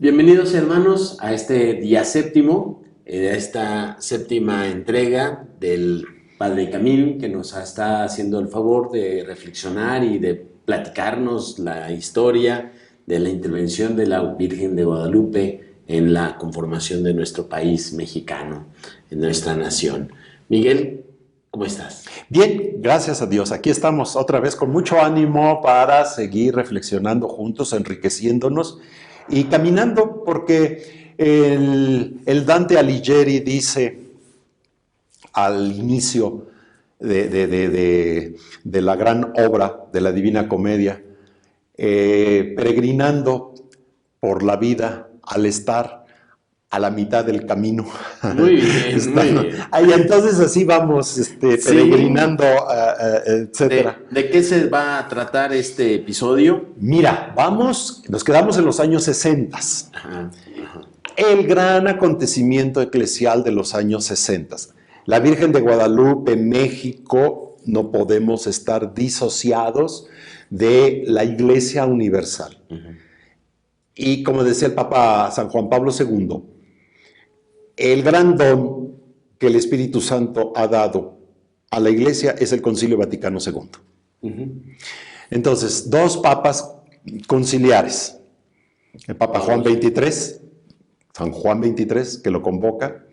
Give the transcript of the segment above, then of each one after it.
Bienvenidos hermanos a este día séptimo, a esta séptima entrega del Padre Camín que nos está haciendo el favor de reflexionar y de platicarnos la historia de la intervención de la Virgen de Guadalupe en la conformación de nuestro país mexicano, en nuestra nación. Miguel, ¿cómo estás? Bien, gracias a Dios. Aquí estamos otra vez con mucho ánimo para seguir reflexionando juntos, enriqueciéndonos y caminando, porque el Dante Alighieri dice al inicio de la gran obra de la Divina Comedia, peregrinando por la vida al estar a la mitad del camino. Muy bien, muy bien. Ahí entonces así vamos, Sí. peregrinando, etcétera. ¿De qué se va a tratar este episodio? Mira, nos quedamos en los años 60. Ajá, ajá. El gran acontecimiento eclesial de los años 60. La Virgen de Guadalupe, México, no podemos estar disociados de la Iglesia Universal. Uh-huh. Y como decía el Papa San Juan Pablo II, el gran don que el Espíritu Santo ha dado a la Iglesia es el Concilio Vaticano II. Uh-huh. Entonces, dos papas conciliares, el Papa Juan XXIII, San Juan XXIII, que lo convoca,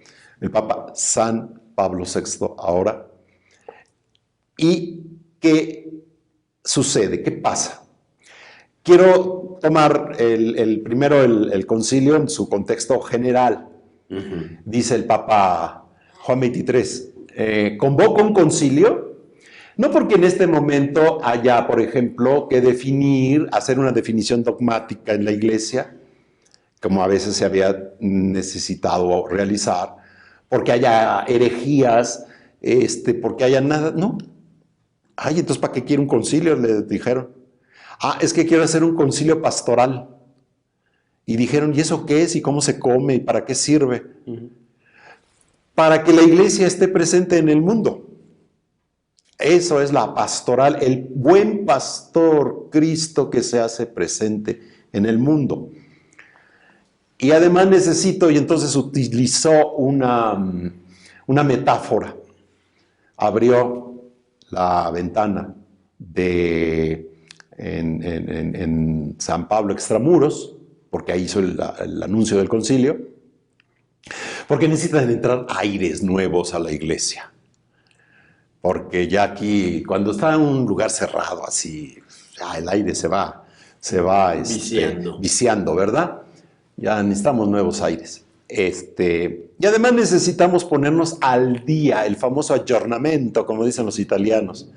el Papa San Pablo VI ahora. ¿Y qué sucede? ¿Qué pasa? Quiero tomar primero el concilio en su contexto general. Uh-huh. Dice el Papa Juan XXIII, convoca un concilio, no porque en este momento haya, por ejemplo, que hacer una definición dogmática en la Iglesia, como a veces se había necesitado realizar, porque haya herejías, porque haya nada, no. Ay, entonces ¿para qué quiere un concilio? Le dijeron. Es que quiero hacer un concilio pastoral. Y dijeron, ¿y eso qué es? ¿Y cómo se come? ¿Y para qué sirve? Uh-huh. Para que la Iglesia esté presente en el mundo. Eso es la pastoral, el buen pastor Cristo que se hace presente en el mundo. Y además y entonces utilizó una metáfora. Abrió la ventana en San Pablo Extramuros, porque ahí hizo el anuncio del concilio, porque necesitan entrar aires nuevos a la iglesia. Porque ya aquí, cuando está en un lugar cerrado así, ya el aire se va viciando, ¿verdad? Ya necesitamos nuevos aires. Y además necesitamos ponernos al día, el famoso aggiornamento, como dicen los italianos.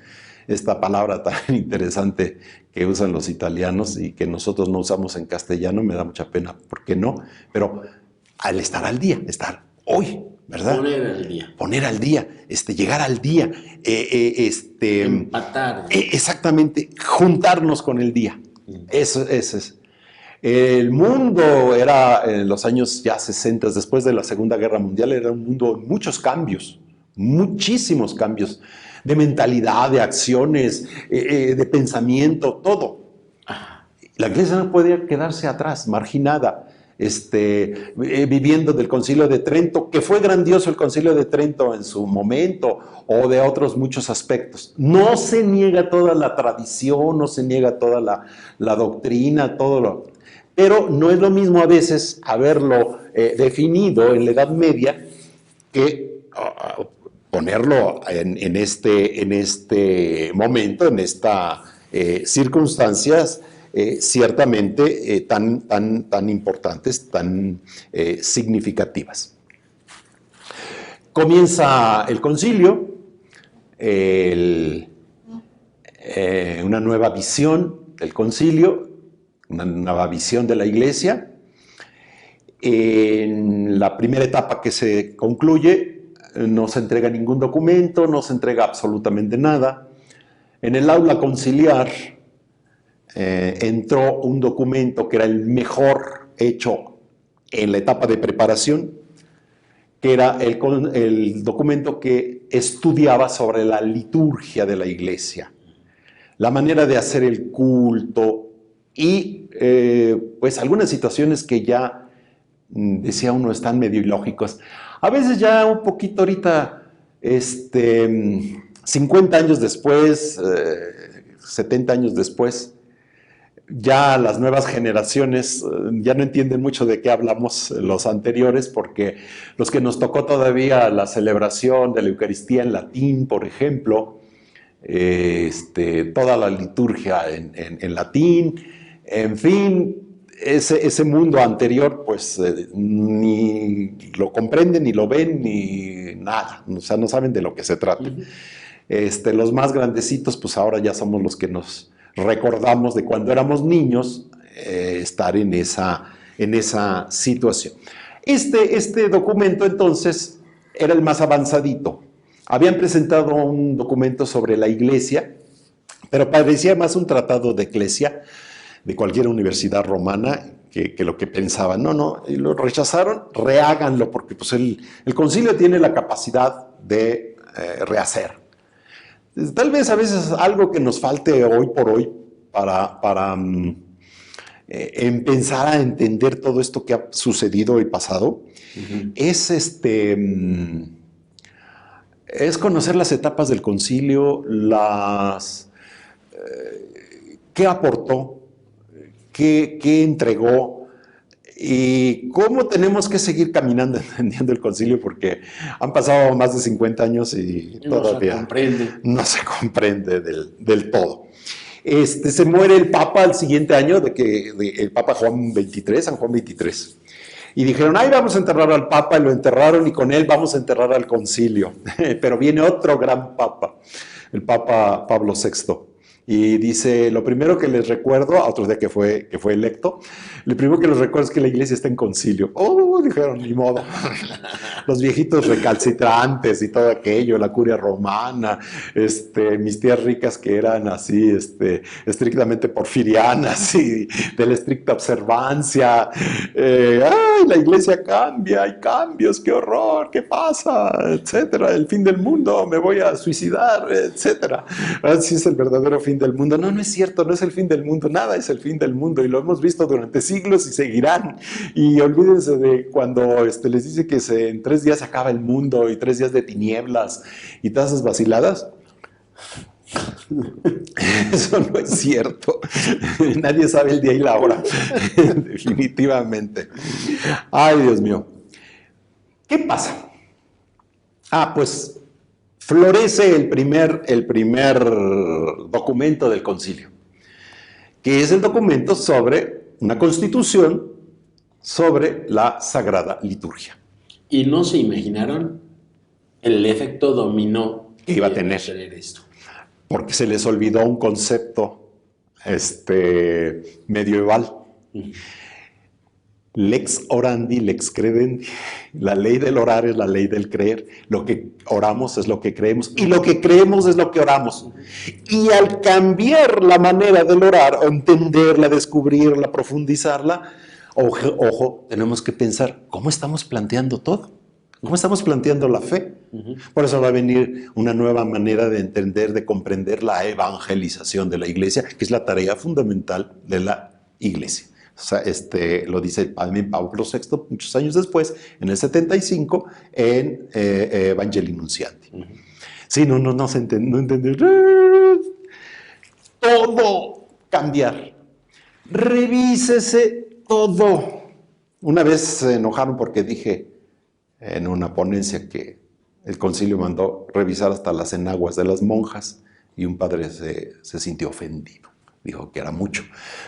Esta palabra tan interesante que usan los italianos y que nosotros no usamos en castellano, me da mucha pena, ¿por qué no? Pero al estar al día, estar hoy, ¿verdad? Poner al día, llegar al día, empatar. Exactamente, juntarnos con el día. Eso es. El mundo era, en los años ya 60, después de la Segunda Guerra Mundial, era un mundo de muchos cambios, muchísimos cambios, de mentalidad, de acciones, de pensamiento, todo. La iglesia no podía quedarse atrás, marginada, viviendo del Concilio de Trento, que fue grandioso el Concilio de Trento en su momento, o de otros muchos aspectos. No se niega toda la tradición, no se niega toda la doctrina, todo lo... Pero no es lo mismo a veces haberlo definido en la Edad Media que ponerlo en este momento, en estas circunstancias ciertamente tan importantes, tan significativas. Comienza el concilio, una nueva visión del concilio, una nueva visión de la iglesia. En la primera etapa que se concluye, no se entrega ningún documento, no se entrega absolutamente nada. En el aula conciliar entró un documento que era el mejor hecho en la etapa de preparación, que era el documento que estudiaba sobre la liturgia de la iglesia, la manera de hacer el culto y pues algunas situaciones que ya decía uno, están medio ilógicos. A veces ya un poquito ahorita, 50 años después, 70 años después, ya las nuevas generaciones ya no entienden mucho de qué hablamos los anteriores, porque los que nos tocó todavía la celebración de la Eucaristía en latín, por ejemplo, toda la liturgia en latín, en fin, ese mundo anterior pues ni lo comprenden, ni lo ven, ni nada, o sea, no saben de lo que se trata. Los más grandecitos pues ahora ya somos los que nos recordamos de cuando éramos niños, estar en esa situación. Este documento entonces era el más avanzadito. Habían presentado un documento sobre la Iglesia, pero parecía más un tratado de Eclesia de cualquier universidad romana que lo que pensaban. No, y lo rechazaron, reháganlo, porque pues el concilio tiene la capacidad de rehacer. Tal vez a veces algo que nos falte hoy por hoy para empezar a entender todo esto que ha sucedido y pasado, es conocer las etapas del concilio, qué aportó, qué entregó y cómo tenemos que seguir caminando entendiendo el concilio, porque han pasado más de 50 años y todavía no se comprende del todo. Se muere el Papa el siguiente año, el Papa Juan XXIII, San Juan XXIII. Y dijeron, ay, vamos a enterrar al Papa, y lo enterraron, y con él vamos a enterrar al concilio. Pero viene otro gran Papa, el Papa Pablo VI. Y dice, lo primero que les recuerdo, a otro día que fue electo, lo primero que les recuerdo es que la iglesia está en concilio. Oh, dijeron, ni modo. Los viejitos recalcitrantes y todo aquello, la curia romana, mis tías ricas que eran así, estrictamente porfirianas y de la estricta observancia. Ay, la iglesia cambia, hay cambios, qué horror, qué pasa, etcétera. El fin del mundo, me voy a suicidar, etcétera. Así es el verdadero fin del mundo. No es cierto, no es el fin del mundo, nada es el fin del mundo, y lo hemos visto durante siglos y seguirán. Y olvídense de cuando les dice que en 3 días se acaba el mundo y 3 días de tinieblas y todas esas vaciladas. Eso no es cierto. Nadie sabe el día y la hora. Definitivamente. Ay, Dios mío. ¿Qué pasa? Pues florece el primer documento del concilio, que es el documento sobre una constitución sobre la Sagrada Liturgia. Y no se imaginaron el efecto dominó que iba a tener esto. Porque se les olvidó un concepto medieval. Lex orandi, lex credendi. La ley del orar es la ley del creer. Lo que oramos es lo que creemos, y lo que creemos es lo que oramos. Y al cambiar la manera del orar, o entenderla, descubrirla, profundizarla, ojo, tenemos que pensar cómo estamos planteando todo, cómo estamos planteando la fe. Por eso va a venir una nueva manera de entender, de comprender la evangelización de la iglesia, que es la tarea fundamental de la iglesia. O sea, lo dice también Pablo VI muchos años después, en el 75, en Evangelii Nuntiandi. Sí, no entender. Todo cambiar. Revísese todo. Una vez se enojaron porque dije en una ponencia que el concilio mandó revisar hasta las enaguas de las monjas, y un padre se sintió ofendido. Dijo que era mucho,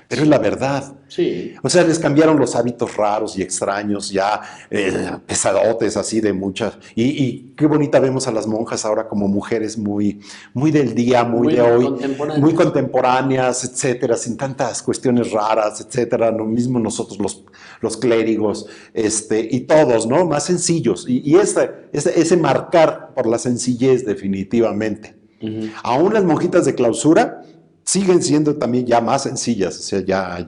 pero es la verdad. Sí. O sea, les cambiaron los hábitos raros y extraños, ya pesadotes así de muchas. Y qué bonita vemos a las monjas ahora como mujeres muy del día, muy de hoy, muy contemporáneas, etcétera, sin tantas cuestiones raras, etcétera. Lo mismo nosotros los clérigos, y todos, ¿no? Más sencillos. Y ese marcar por la sencillez, definitivamente. Aún las monjitas de clausura siguen siendo también ya más sencillas, o sea, ya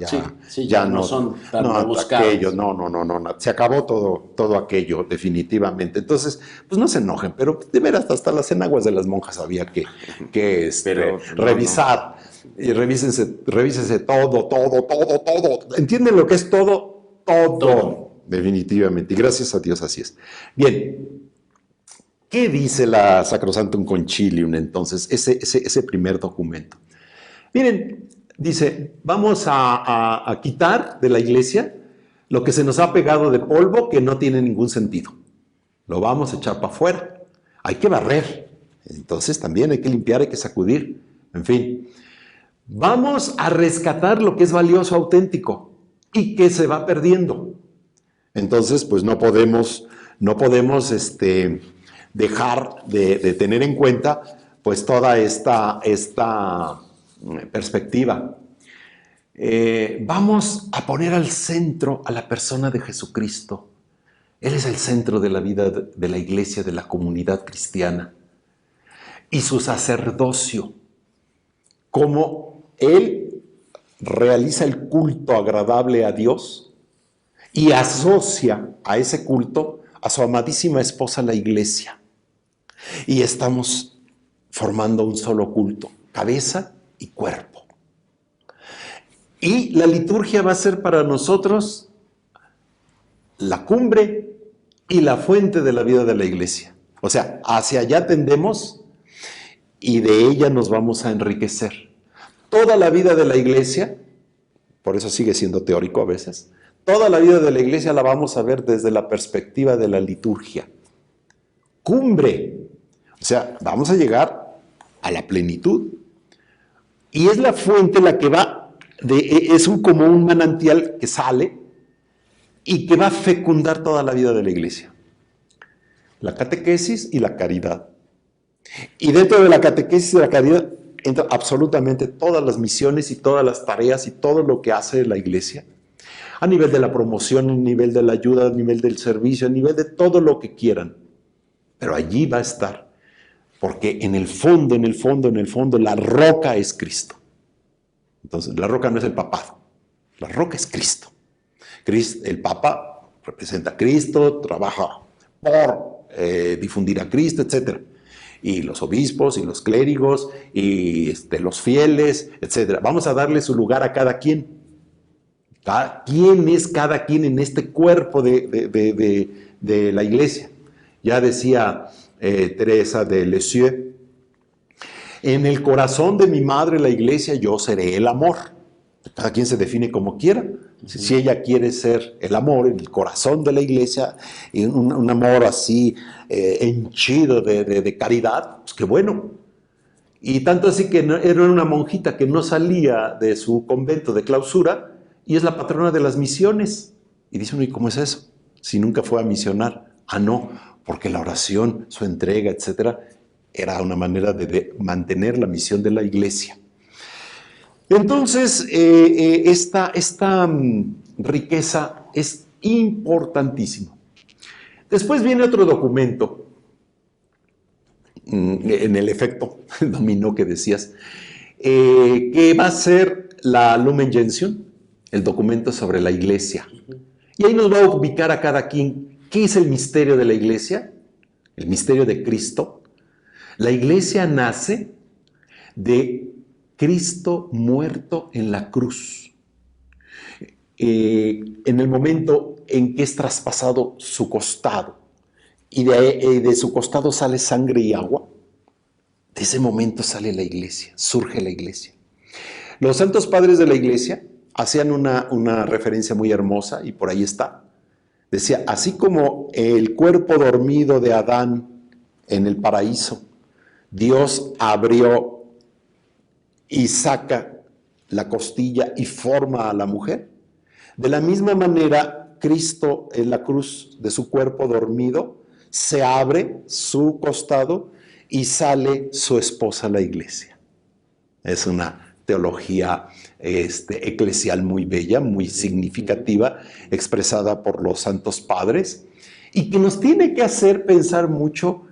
no son tan rebuscadas. Aquello, no, se acabó todo aquello, definitivamente. Entonces, pues no se enojen, pero de veras hasta las enaguas de las monjas había que revisar. Y revísense todo. ¿Entienden lo que es todo? Todo. definitivamente. Y gracias a Dios así es. Bien, ¿qué dice la Sacrosanctum Concilium entonces, ese primer documento? Miren, dice, vamos a quitar de la iglesia lo que se nos ha pegado de polvo que no tiene ningún sentido. Lo vamos a echar para afuera. Hay que barrer. Entonces también hay que limpiar, hay que sacudir. En fin, vamos a rescatar lo que es valioso, auténtico y que se va perdiendo. Entonces, pues no podemos dejar de tener en cuenta pues toda esta perspectiva. Vamos a poner al centro a la persona de Jesucristo. Él es el centro de la vida de la iglesia, de la comunidad cristiana. Y su sacerdocio, cómo Él realiza el culto agradable a Dios y asocia a ese culto a su amadísima esposa, la iglesia. Y estamos formando un solo culto, cabeza y cuerpo. Y la liturgia va a ser para nosotros la cumbre y la fuente de la vida de la iglesia. O sea, hacia allá tendemos y de ella nos vamos a enriquecer. Toda la vida de la iglesia, por eso sigue siendo teórico a veces, toda la vida de la iglesia la vamos a ver desde la perspectiva de la liturgia. Cumbre. O sea, vamos a llegar a la plenitud. Y es la fuente la que va, como un manantial que sale y que va a fecundar toda la vida de la iglesia. La catequesis y la caridad. Y dentro de la catequesis y la caridad entra absolutamente todas las misiones y todas las tareas y todo lo que hace la iglesia. A nivel de la promoción, a nivel de la ayuda, a nivel del servicio, a nivel de todo lo que quieran. Pero allí va a estar. Porque en el fondo, la roca es Cristo. Entonces, la roca no es el papado. La roca es Cristo. El Papa representa a Cristo, trabaja por difundir a Cristo, etc. Y los obispos y los clérigos y los fieles, etc. Vamos a darle su lugar a cada quien. ¿Quién es cada quien en este cuerpo de la iglesia? Ya decía Teresa de Lisieux, en el corazón de mi madre, la iglesia, yo seré el amor. Cada quien se define como quiera. Si ella quiere ser el amor, el corazón de la iglesia, un amor así henchido de caridad, pues qué bueno. Y tanto así que era una monjita que no salía de su convento de clausura y es la patrona de las misiones. Y dice uno, ¿y cómo es eso? Si nunca fue a misionar. Ah, no, porque la oración, su entrega, etcétera, era una manera de mantener la misión de la iglesia. Entonces, esta riqueza es importantísima. Después viene otro documento, en el efecto dominó que decías, que va a ser la Lumen Gentium, el documento sobre la iglesia. Y ahí nos va a ubicar a cada quien. ¿Qué es el misterio de la iglesia? El misterio de Cristo. La iglesia nace de Cristo muerto en la cruz. En el momento en que es traspasado su costado y de su costado sale sangre y agua, de ese momento sale la iglesia, surge la iglesia. Los santos padres de la iglesia hacían una referencia muy hermosa y por ahí está. Decía, así como el cuerpo dormido de Adán en el paraíso, Dios abrió y saca la costilla y forma a la mujer. De la misma manera, Cristo en la cruz de su cuerpo dormido, se abre su costado y sale su esposa, la iglesia. Es una teología eclesial muy bella, muy significativa, expresada por los santos padres, y que nos tiene que hacer pensar mucho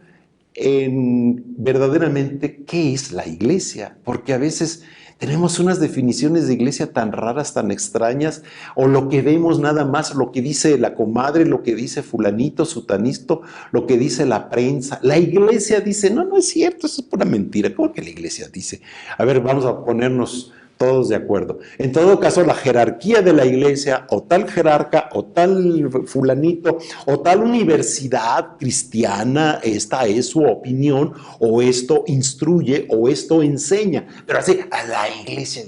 en verdaderamente qué es la iglesia, porque a veces tenemos unas definiciones de iglesia tan raras, tan extrañas, o lo que vemos nada más, lo que dice la comadre, lo que dice fulanito, sutanisto, lo que dice la prensa. La iglesia dice, no es cierto, eso es pura mentira. ¿Cómo que la iglesia dice? A ver, vamos a ponernos Todos de acuerdo. En todo caso, la jerarquía de la iglesia, o tal jerarca, o tal fulanito, o tal universidad cristiana, esta es su opinión, o esto instruye, o esto enseña. Pero así, a la iglesia,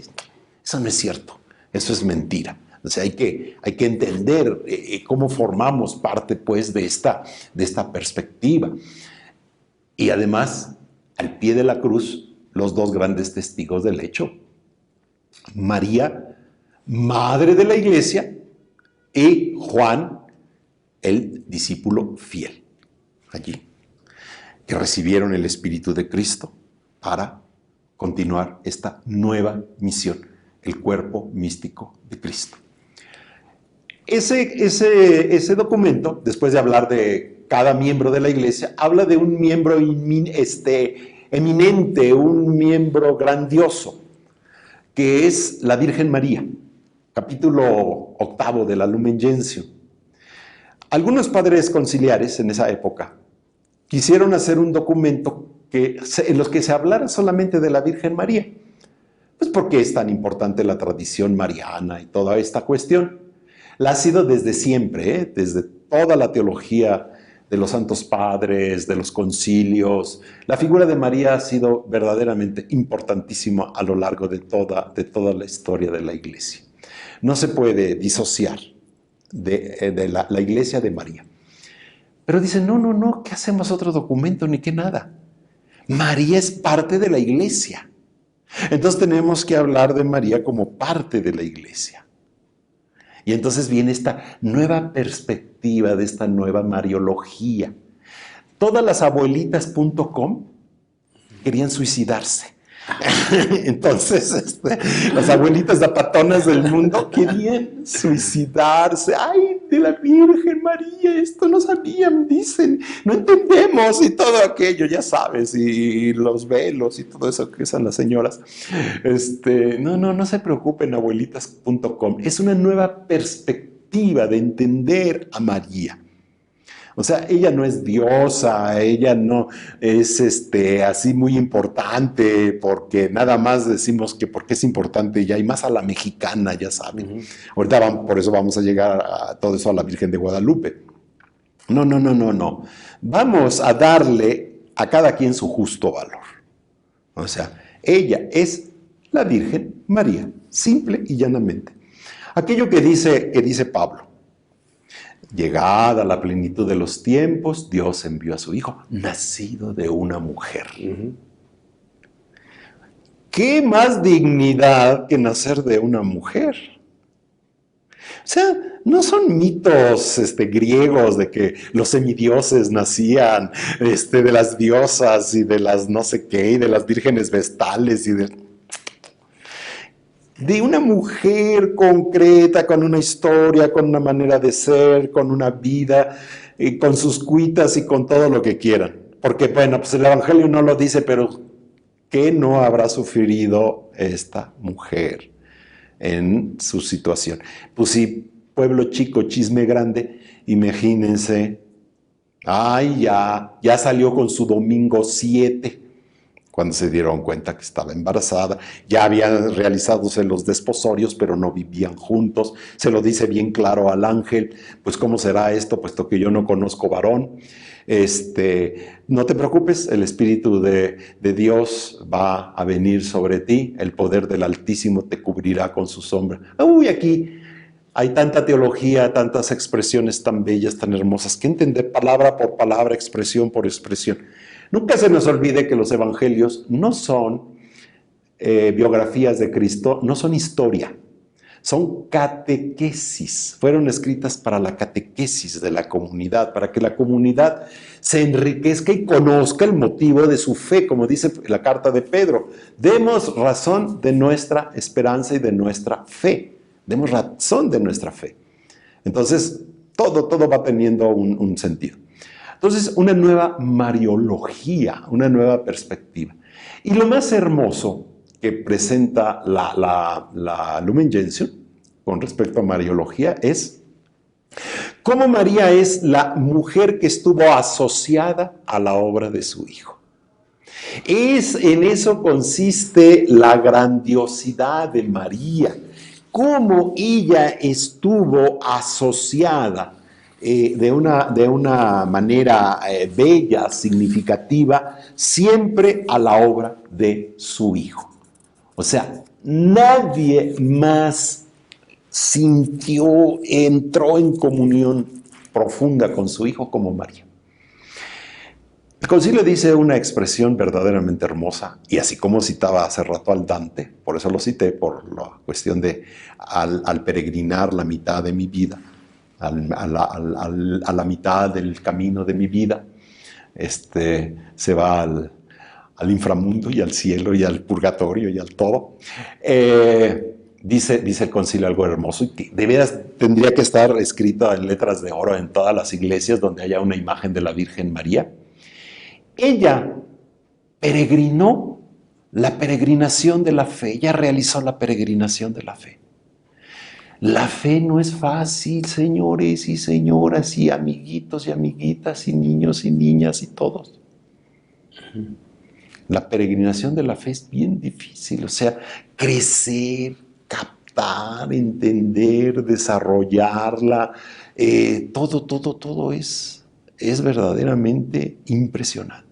eso no es cierto, eso es mentira. O sea, hay que entender cómo formamos parte, pues, de esta perspectiva. Y además, al pie de la cruz, los dos grandes testigos del hecho. María, madre de la iglesia, y Juan, el discípulo fiel, allí, que recibieron el Espíritu de Cristo para continuar esta nueva misión, el cuerpo místico de Cristo. Ese documento, después de hablar de cada miembro de la iglesia, habla de un miembro eminente, un miembro grandioso, que es la Virgen María, capítulo 8 de la Lumen Gentium. Algunos padres conciliares en esa época quisieron hacer un documento en los que se hablara solamente de la Virgen María. Pues porque es tan importante la tradición mariana y toda esta cuestión. La ha sido desde siempre, desde toda la teología de los santos padres, de los concilios. La figura de María ha sido verdaderamente importantísima a lo largo de toda la historia de la iglesia. No se puede disociar de la iglesia de María. Pero dicen, no, ¿qué hacemos otro documento ni qué nada? María es parte de la iglesia. Entonces tenemos que hablar de María como parte de la iglesia. Y entonces viene esta nueva perspectiva de esta nueva mariología. Todas las abuelitas.com querían suicidarse. Entonces, las abuelitas zapatonas del mundo querían suicidarse. ¡Ay, de la Virgen María! Esto no sabían, dicen. No entendemos y todo aquello, ya sabes. Y los velos y todo eso que usan las señoras. No se preocupen, abuelitas.com. Es una nueva perspectiva de entender a María. O sea, ella no es diosa, ella no es así muy importante, porque nada más decimos que porque es importante ya, y más a la mexicana, ya saben. Ahorita por eso vamos a llegar a todo eso a la Virgen de Guadalupe. No. Vamos a darle a cada quien su justo valor. O sea, ella es la Virgen María, simple y llanamente. Aquello que dice Pablo. Llegada la plenitud de los tiempos, Dios envió a su Hijo, nacido de una mujer. ¿Qué más dignidad que nacer de una mujer? O sea, no son mitos griegos de que los semidioses nacían de las diosas y de las no sé qué, y de las vírgenes vestales y de una mujer concreta, con una historia, con una manera de ser, con una vida, con sus cuitas y con todo lo que quieran. Porque, bueno, pues el Evangelio no lo dice, pero ¿qué no habrá sufrido esta mujer en su situación? Pues sí, pueblo chico, chisme grande, imagínense, ya salió con su domingo 7, cuando se dieron cuenta que estaba embarazada. Ya habían realizado los desposorios, pero no vivían juntos. Se lo dice bien claro al ángel, pues ¿cómo será esto? Puesto que yo no conozco varón. No te preocupes, el Espíritu de Dios va a venir sobre ti, el poder del Altísimo te cubrirá con su sombra. Aquí hay tanta teología, tantas expresiones tan bellas, tan hermosas, que entender palabra por palabra, expresión por expresión. Nunca se nos olvide que los evangelios no son biografías de Cristo, no son historia, son catequesis. Fueron escritas para la catequesis de la comunidad, para que la comunidad se enriquezca y conozca el motivo de su fe, como dice la carta de Pedro. Demos razón de nuestra esperanza y de nuestra fe. Demos razón de nuestra fe. Entonces, todo va teniendo un sentido. Entonces, una nueva mariología, una nueva perspectiva. Y lo más hermoso que presenta la Lumen Gentium con respecto a mariología es cómo María es la mujer que estuvo asociada a la obra de su Hijo. En eso consiste la grandiosidad de María, cómo ella estuvo asociada de una manera bella, significativa, siempre a la obra de su Hijo. O sea, nadie más sintió, entró en comunión profunda con su Hijo como María. El concilio dice una expresión verdaderamente hermosa, y así como citaba hace rato al Dante, por eso lo cité, por la cuestión de al peregrinar la mitad de mi vida, a la mitad del camino de mi vida, se va al inframundo y al cielo y al purgatorio y al todo. Dice el concilio algo hermoso, y que de veras tendría que estar escrito en letras de oro en todas las iglesias donde haya una imagen de la Virgen María. Ella peregrinó la peregrinación de la fe, ella realizó la peregrinación de la fe. La fe no es fácil, señores y señoras, y amiguitos y amiguitas, y niños y niñas y todos. La peregrinación de la fe es bien difícil, o sea, crecer, captar, entender, desarrollarla, todo es verdaderamente impresionante.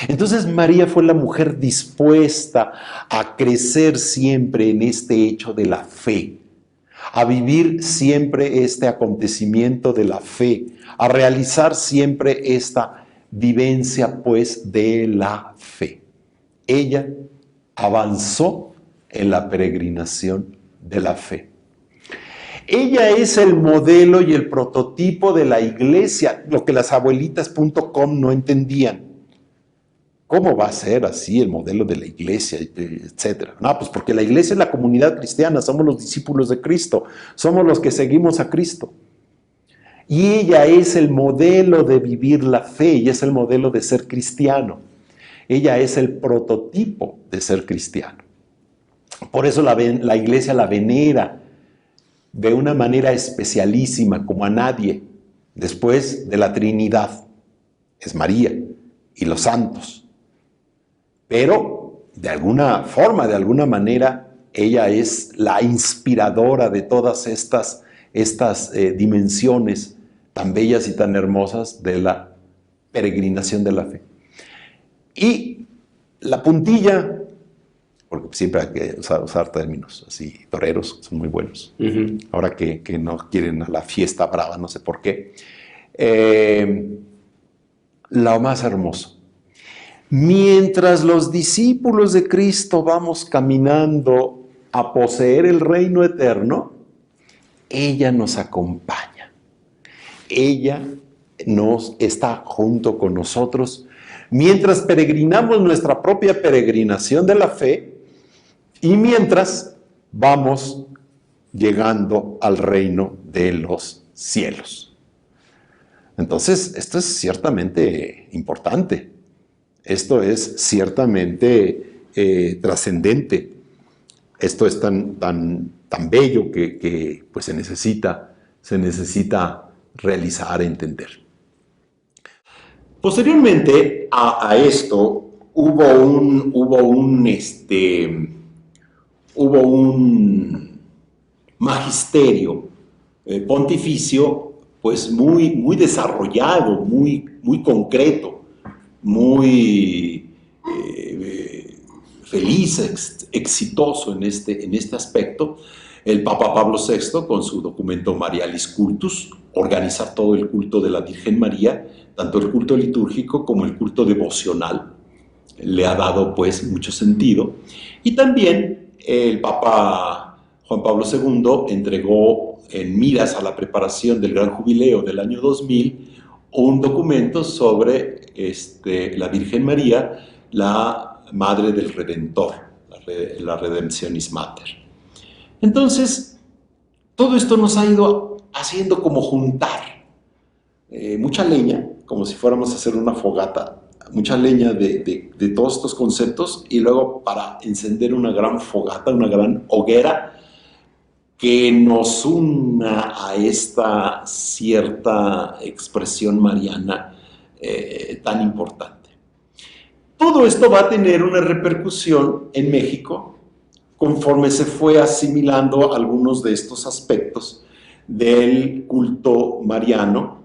Entonces María fue la mujer dispuesta a crecer siempre en este hecho de la fe, a vivir siempre este acontecimiento de la fe, a realizar siempre esta vivencia pues de la fe. Ella avanzó en la peregrinación de la fe. Ella es el modelo y el prototipo de la iglesia, lo que las abuelitas.com no entendían. ¿Cómo va a ser así el modelo de la iglesia, etcétera? No, pues porque la iglesia es la comunidad cristiana, somos los discípulos de Cristo, somos los que seguimos a Cristo. Y ella es el modelo de vivir la fe, ella es el modelo de ser cristiano. Ella es el prototipo de ser cristiano. Por eso la iglesia la venera de una manera especialísima, como a nadie, después de la Trinidad. Es María y los santos. Pero, de alguna forma, de alguna manera, ella es la inspiradora de todas estas dimensiones tan bellas y tan hermosas de la peregrinación de la fe. Y la puntilla, porque siempre hay que usar términos así, toreros, son muy buenos. Ahora que no quieren a la fiesta brava, no sé por qué. Lo más hermoso. Mientras los discípulos de Cristo vamos caminando a poseer el reino eterno, ella nos acompaña. Ella está junto con nosotros mientras peregrinamos nuestra propia peregrinación de la fe y mientras vamos llegando al reino de los cielos. Entonces, esto es ciertamente importante. Esto es ciertamente trascendente. Esto es tan bello que pues se necesita realizar, entender. Posteriormente a esto hubo un magisterio pontificio pues muy desarrollado, muy concreto, muy feliz, exitoso en este aspecto. El Papa Pablo VI, con su documento Marialis Cultus, organiza todo el culto de la Virgen María, tanto el culto litúrgico como el culto devocional. Le ha dado pues mucho sentido. Y también el Papa Juan Pablo II entregó en miras a la preparación del Gran Jubileo del año 2000 un documento sobre la Virgen María, la Madre del Redentor, la Redemptionis Mater. Entonces, todo esto nos ha ido haciendo como juntar mucha leña, como si fuéramos a hacer una fogata, mucha leña de todos estos conceptos, y luego para encender una gran fogata, una gran hoguera, que nos una a esta cierta expresión mariana tan importante. Todo esto va a tener una repercusión en México conforme se fue asimilando algunos de estos aspectos del culto mariano,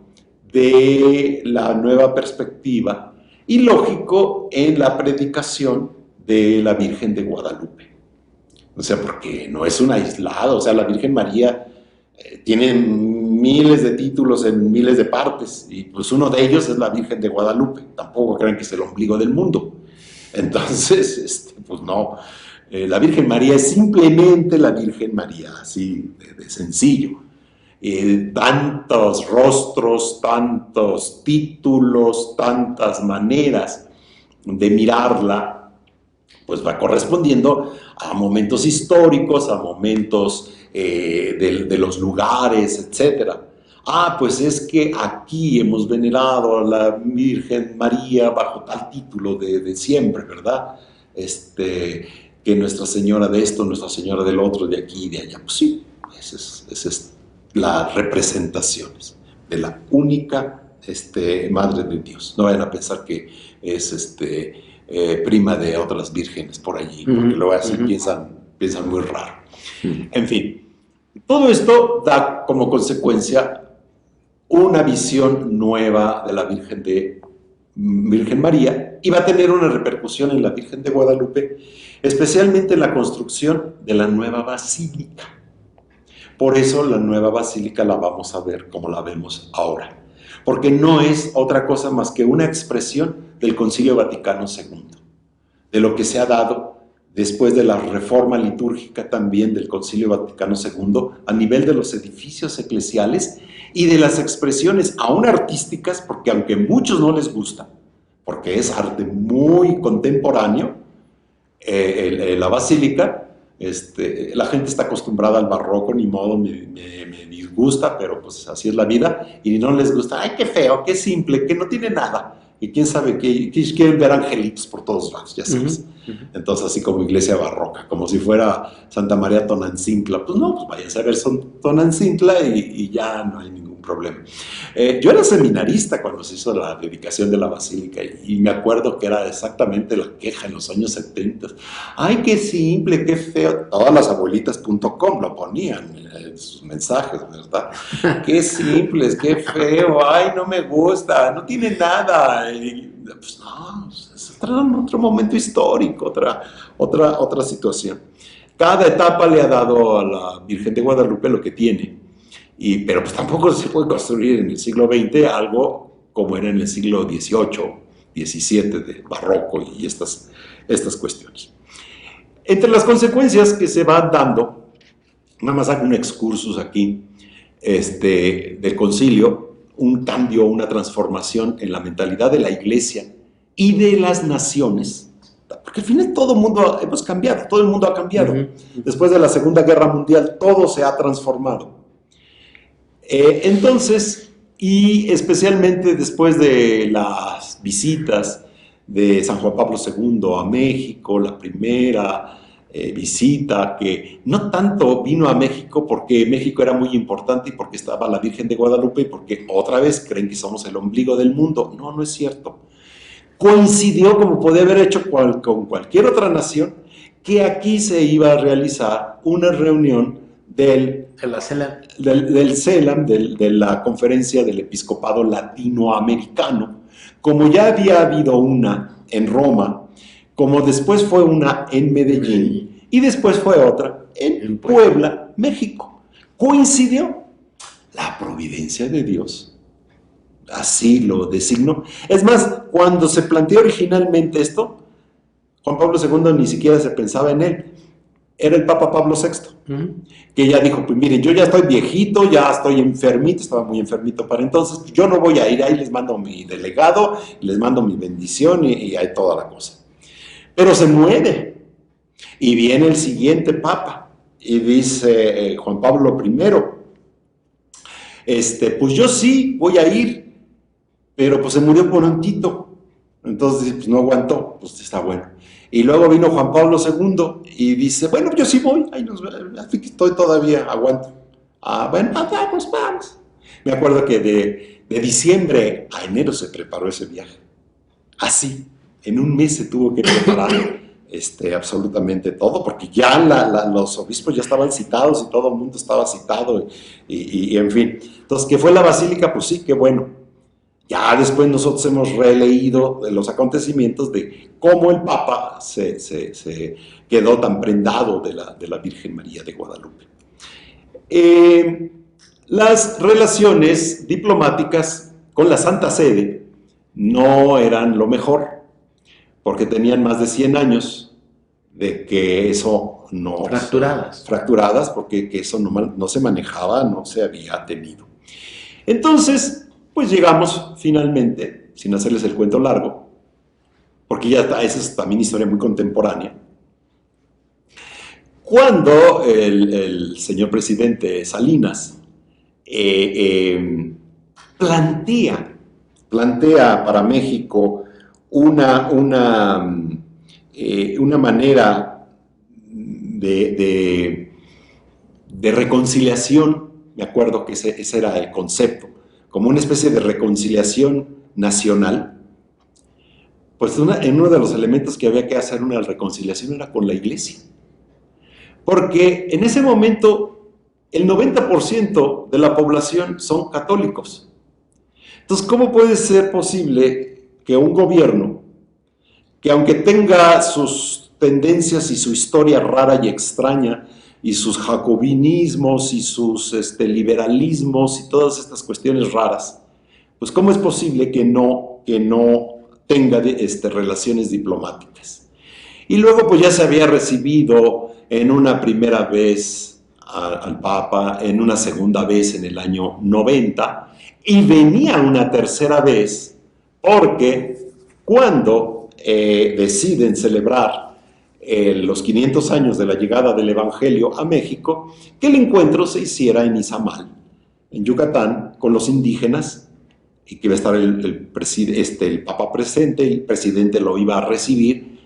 de la nueva perspectiva y lógico en la predicación de la Virgen de Guadalupe. O sea, porque no es un aislado, o sea, la Virgen María tiene miles de títulos en miles de partes, y pues uno de ellos es la Virgen de Guadalupe. Tampoco crean que es el ombligo del mundo. Entonces, pues no, la Virgen María es simplemente la Virgen María, así de sencillo. Tantos rostros, tantos títulos, tantas maneras de mirarla, pues va correspondiendo a momentos históricos, a momentos de los lugares, etc. Pues es que aquí hemos venerado a la Virgen María bajo tal título de siempre, ¿verdad? Que Nuestra Señora de esto, Nuestra Señora del otro, de aquí y de allá. Pues sí, esa es las representaciones de la única Madre de Dios. No vayan a pensar que es prima de otras vírgenes por allí, porque luego así piensan muy raro. En fin, todo esto da como consecuencia una visión nueva de la Virgen María, y va a tener una repercusión en la Virgen de Guadalupe, especialmente en la construcción de la nueva basílica. Por eso la nueva basílica la vamos a ver como la vemos ahora, porque no es otra cosa más que una expresión del Concilio Vaticano II, de lo que se ha dado después de la reforma litúrgica también del Concilio Vaticano II a nivel de los edificios eclesiales y de las expresiones aún artísticas, porque aunque a muchos no les gusta, porque es arte muy contemporáneo, la basílica, la gente está acostumbrada al barroco, ni modo, me disgusta, pero pues así es la vida, y no les gusta, ay, qué feo, qué simple, que no tiene nada, y quién sabe qué, quieren ver angelitos por todos lados, ya sabes. Entonces, así como iglesia barroca, como si fuera Santa María Tonancintla, pues no, pues váyanse a ver Tonancintla y ya no hay ningún problema. Yo era seminarista cuando se hizo la dedicación de la basílica, y me acuerdo que era exactamente la queja en los años 70. Ay, qué simple, qué feo. Todas las abuelitas.com lo ponían en sus mensajes, ¿verdad? Qué simples, qué feo, ay, no me gusta, no tiene nada. Pues no, es otro momento histórico, otra situación. Cada etapa le ha dado a la Virgen de Guadalupe lo que tiene, pero pues tampoco se puede construir en el siglo XX algo como era en el siglo XVIII, XVII, de barroco y estas cuestiones. Entre las consecuencias que se van dando, nada más hago un excursus aquí, del concilio, un cambio, una transformación en la mentalidad de la iglesia y de las naciones, porque al final todo el mundo hemos cambiado, todo el mundo ha cambiado. Después de la Segunda Guerra Mundial todo se ha transformado. Entonces, y especialmente después de las visitas de San Juan Pablo II a México, la primera visita, que no tanto vino a México porque México era muy importante y porque estaba la Virgen de Guadalupe y porque otra vez creen que somos el ombligo del mundo. No, no es cierto. Coincidió, como podía haber hecho con cualquier otra nación, que aquí se iba a realizar una reunión del CELAM, de la Conferencia del Episcopado Latinoamericano, como ya había habido una en Roma, como después fue una en Medellín y después fue otra en Puebla, México. Coincidió la providencia de Dios, así lo designó. Es más, cuando se planteó originalmente esto, Juan Pablo II ni siquiera se pensaba en él. Era el Papa Pablo VI, que ya dijo, pues miren, yo ya estoy viejito, ya estoy enfermito, estaba muy enfermito para entonces, yo no voy a ir ahí, les mando mi delegado, les mando mi bendición y hay toda la cosa. Pero se muere, y viene el siguiente Papa, y dice Juan Pablo I, pues yo sí voy a ir, pero pues se murió prontito, entonces pues no aguantó, pues está bueno. Y luego vino Juan Pablo II y dice, bueno, yo sí voy, ahí estoy todavía, aguanto. Bueno, vamos. Me acuerdo que de diciembre a enero se preparó ese viaje. Así, En un mes se tuvo que preparar absolutamente todo, porque ya los obispos ya estaban citados y todo el mundo estaba citado, y en fin. Entonces, ¿qué fue la basílica? Pues sí, qué bueno. Ya después nosotros hemos releído los acontecimientos de cómo el Papa se quedó tan prendado de la Virgen María de Guadalupe. Las relaciones diplomáticas con la Santa Sede no eran lo mejor, porque tenían más de 100 años de que eso no... Fracturadas, porque que eso no se manejaba, no se había tenido. Entonces, pues llegamos finalmente, sin hacerles el cuento largo, porque ya esa es también historia muy contemporánea, cuando el señor presidente Salinas plantea para México una manera de reconciliación. Me acuerdo que ese era el concepto, como una especie de reconciliación nacional. Pues en uno de los elementos que había que hacer una reconciliación era con la Iglesia, porque en ese momento el 90% de la población son católicos. Entonces, ¿cómo puede ser posible que un gobierno, que aunque tenga sus tendencias y su historia rara y extraña, y sus jacobinismos y sus liberalismos y todas estas cuestiones raras, pues cómo es posible que no tenga relaciones diplomáticas? Y luego pues ya se había recibido en una primera vez al Papa, en una segunda vez en el año 90, y venía una tercera vez porque cuando deciden celebrar los 500 años de la llegada del Evangelio a México, que el encuentro se hiciera en Izamal, en Yucatán, con los indígenas, y que iba a estar el Papa presente, el presidente lo iba a recibir,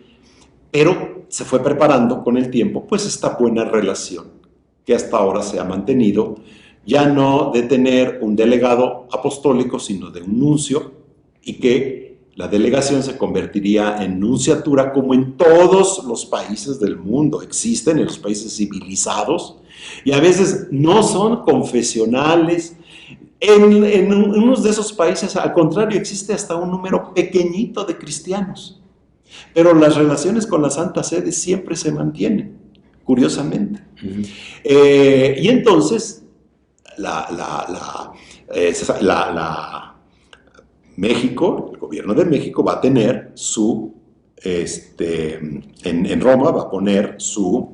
pero se fue preparando con el tiempo, pues esta buena relación que hasta ahora se ha mantenido, ya no de tener un delegado apostólico, sino de un nuncio, y que la delegación se convertiría en nunciatura, como en todos los países del mundo existen, en los países civilizados, y a veces no son confesionales. En unos de esos países, al contrario, existe hasta un número pequeñito de cristianos. Pero las relaciones con la Santa Sede siempre mantienen, curiosamente. Y entonces, México, el gobierno de México va a tener en Roma va a poner su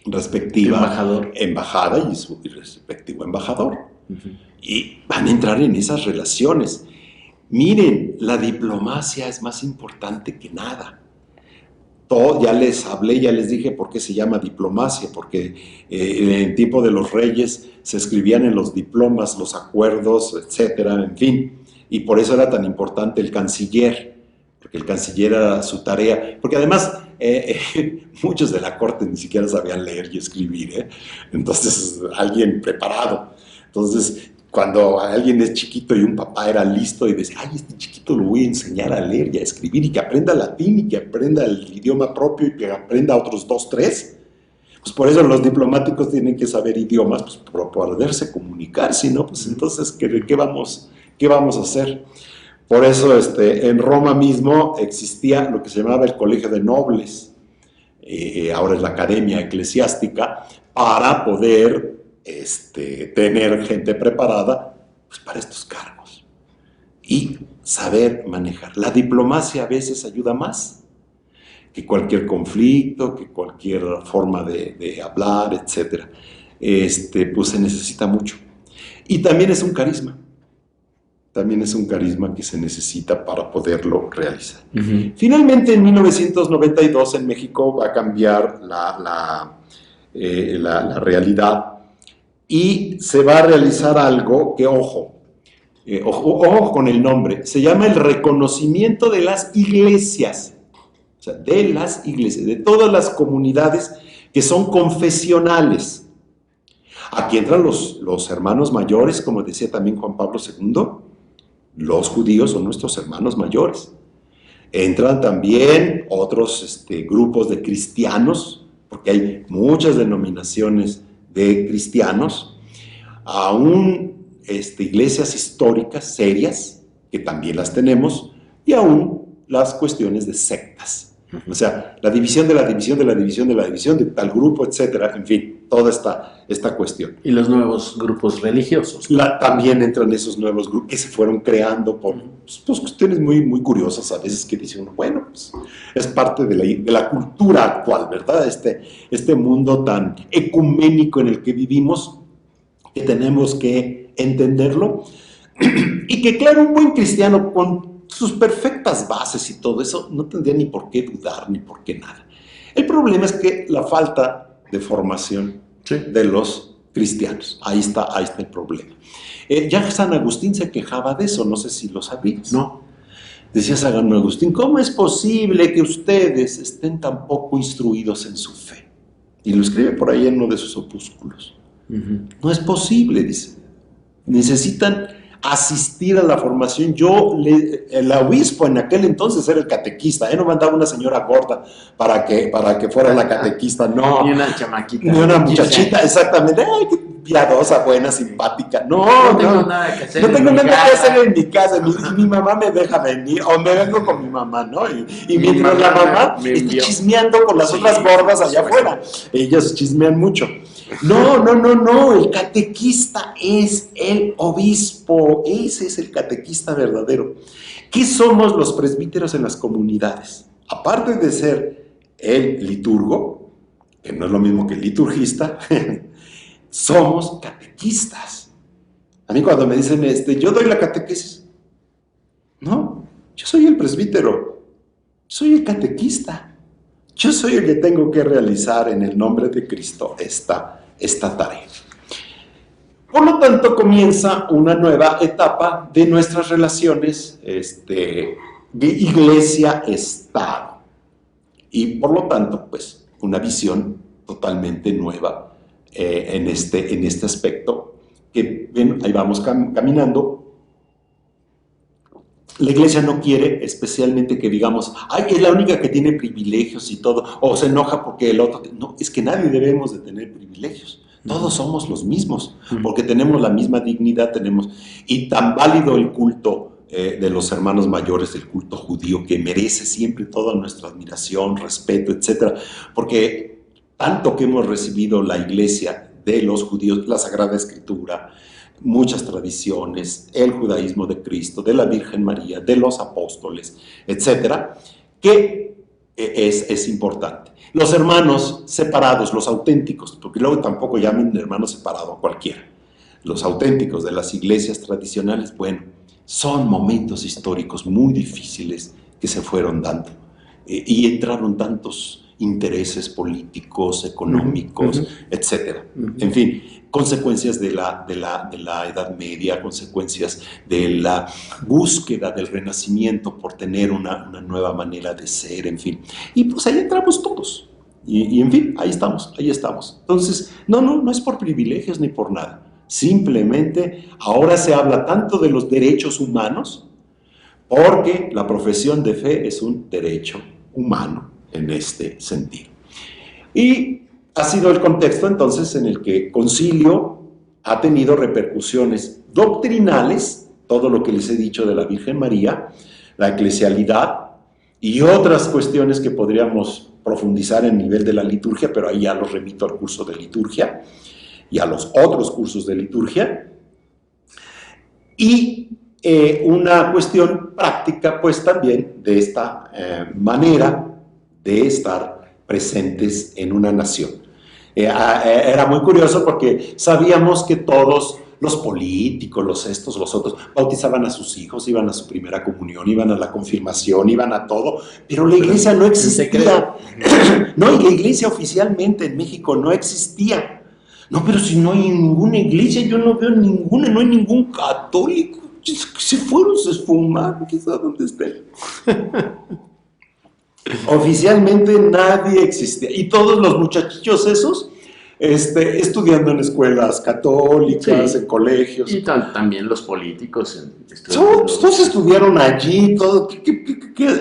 respectiva embajada y su respectivo embajador. Y van a entrar en esas relaciones. Miren, la diplomacia es más importante que nada. Ya les hablé, ya les dije por qué se llama diplomacia, porque en el tiempo de los reyes se escribían en los diplomas los acuerdos, etcétera, en fin. Y por eso era tan importante el canciller, porque el canciller era su tarea. Porque además, muchos de la corte ni siquiera sabían leer y escribir, Entonces, alguien preparado. Entonces, cuando alguien es chiquito y un papá era listo y decía, ay, este chiquito lo voy a enseñar a leer y a escribir y que aprenda latín y que aprenda el idioma propio y que aprenda otros 2, 3, pues por eso los diplomáticos tienen que saber idiomas, pues para poderse comunicar, si no, pues entonces, ¿qué vamos a hacer? Por eso en Roma mismo existía lo que se llamaba el Colegio de Nobles, ahora es la Academia Eclesiástica, para poder tener gente preparada pues, para estos cargos y saber manejar. La diplomacia a veces ayuda más que cualquier conflicto, que cualquier forma de hablar, etc. Pues se necesita mucho. Y también es un carisma. También es un carisma que se necesita para poderlo realizar. Finalmente, en 1992, en México va a cambiar la realidad. Y se va a realizar algo que, ojo con el nombre, se llama el reconocimiento de las iglesias, o sea, de las iglesias, de todas las comunidades que son confesionales. Aquí entran los hermanos mayores, como decía también Juan Pablo II, los judíos son nuestros hermanos mayores. Entran también otros grupos de cristianos, porque hay muchas denominaciones de cristianos, aún iglesias históricas serias, que también las tenemos, y aún las cuestiones de sectas. O sea, la división de la división de la división de la división de tal grupo, etcétera, en fin, toda esta cuestión. Y los nuevos grupos religiosos. También entran esos nuevos grupos que se fueron creando por pues, cuestiones muy, muy curiosas a veces, que dice uno, bueno, pues, es parte de la cultura actual, ¿verdad? Este mundo tan ecuménico en el que vivimos, que tenemos que entenderlo, y que claro, un buen cristiano con sus perfectas bases y todo eso no tendría ni por qué dudar, ni por qué nada. El problema es que la falta de formación de los cristianos, ahí está el problema. Ya San Agustín se quejaba de eso, no sé si lo sabías. No. Decía San Agustín, ¿cómo es posible que ustedes estén tan poco instruidos en su fe? Y lo escribe por ahí en uno de sus opúsculos. No es posible, dice. Necesitan asistir a la formación. El obispo en aquel entonces era el catequista, no mandaba una señora gorda para que fuera la catequista, no. Ni una chamaquita. Ni una muchachita, exactamente. Ay, qué piadosa, buena, simpática. No tengo nada que hacer. No tengo nada que hacer en mi casa. Mi mamá me deja venir, o me vengo con mi mamá, ¿no? Y mientras la mamá está chismeando con las otras gordas allá afuera. Ellos chismean mucho. No, el catequista es el obispo, ese es el catequista verdadero. ¿Qué somos los presbíteros en las comunidades? Aparte de ser el liturgo, que no es lo mismo que el liturgista, somos catequistas. A mí cuando me dicen, yo doy la catequesis, no, yo soy el presbítero, soy el catequista. Yo soy el que tengo que realizar en el nombre de Cristo esta tarea. Por lo tanto, comienza una nueva etapa de nuestras relaciones de iglesia-estado. Y por lo tanto, pues, una visión totalmente nueva en este aspecto. Que bien, ahí vamos caminando. La iglesia no quiere especialmente que digamos, ay, es la única que tiene privilegios y todo, o se enoja porque el otro... No, es que nadie debemos de tener privilegios. Todos somos los mismos, porque tenemos la misma dignidad, y tan válido el culto de los hermanos mayores, el culto judío, que merece siempre toda nuestra admiración, respeto, etcétera, porque tanto que hemos recibido la iglesia de los judíos, la Sagrada Escritura, muchas tradiciones, el judaísmo de Cristo, de la Virgen María, de los apóstoles, etcétera, que es importante. Los hermanos separados, los auténticos, porque luego tampoco llamen hermano separado a cualquiera. Los auténticos de las iglesias tradicionales, bueno, son momentos históricos muy difíciles que se fueron dando. Y entraron tantos intereses políticos, económicos, etcétera. En fin, consecuencias de la Edad Media, consecuencias de la búsqueda del Renacimiento por tener una nueva manera de ser, en fin. Y pues ahí entramos todos. Y en fin, ahí estamos. Entonces, no es por privilegios ni por nada. Simplemente ahora se habla tanto de los derechos humanos porque la profesión de fe es un derecho humano en este sentido. Y ha sido el contexto entonces en el que Concilio ha tenido repercusiones doctrinales, todo lo que les he dicho de la Virgen María, la eclesialidad y otras cuestiones que podríamos profundizar en nivel de la liturgia, pero ahí ya los remito al curso de liturgia y a los otros cursos de liturgia. Y una cuestión práctica, pues también de esta manera de estar presentes en una nación. Era muy curioso porque sabíamos que todos los políticos, los otros, bautizaban a sus hijos, iban a su primera comunión, iban a la confirmación, iban a todo, pero la iglesia no existía. No, y la iglesia oficialmente en México no existía. No, pero si no hay ninguna iglesia, yo no veo ninguna, no hay ningún católico. Se fueron, se esfumaron, quizás dónde estén. Oficialmente nadie existía. Y todos los muchachillos esos estudiando en escuelas católicas, Sí. en colegios. Y también los políticos Todos estudiaron allí, todo.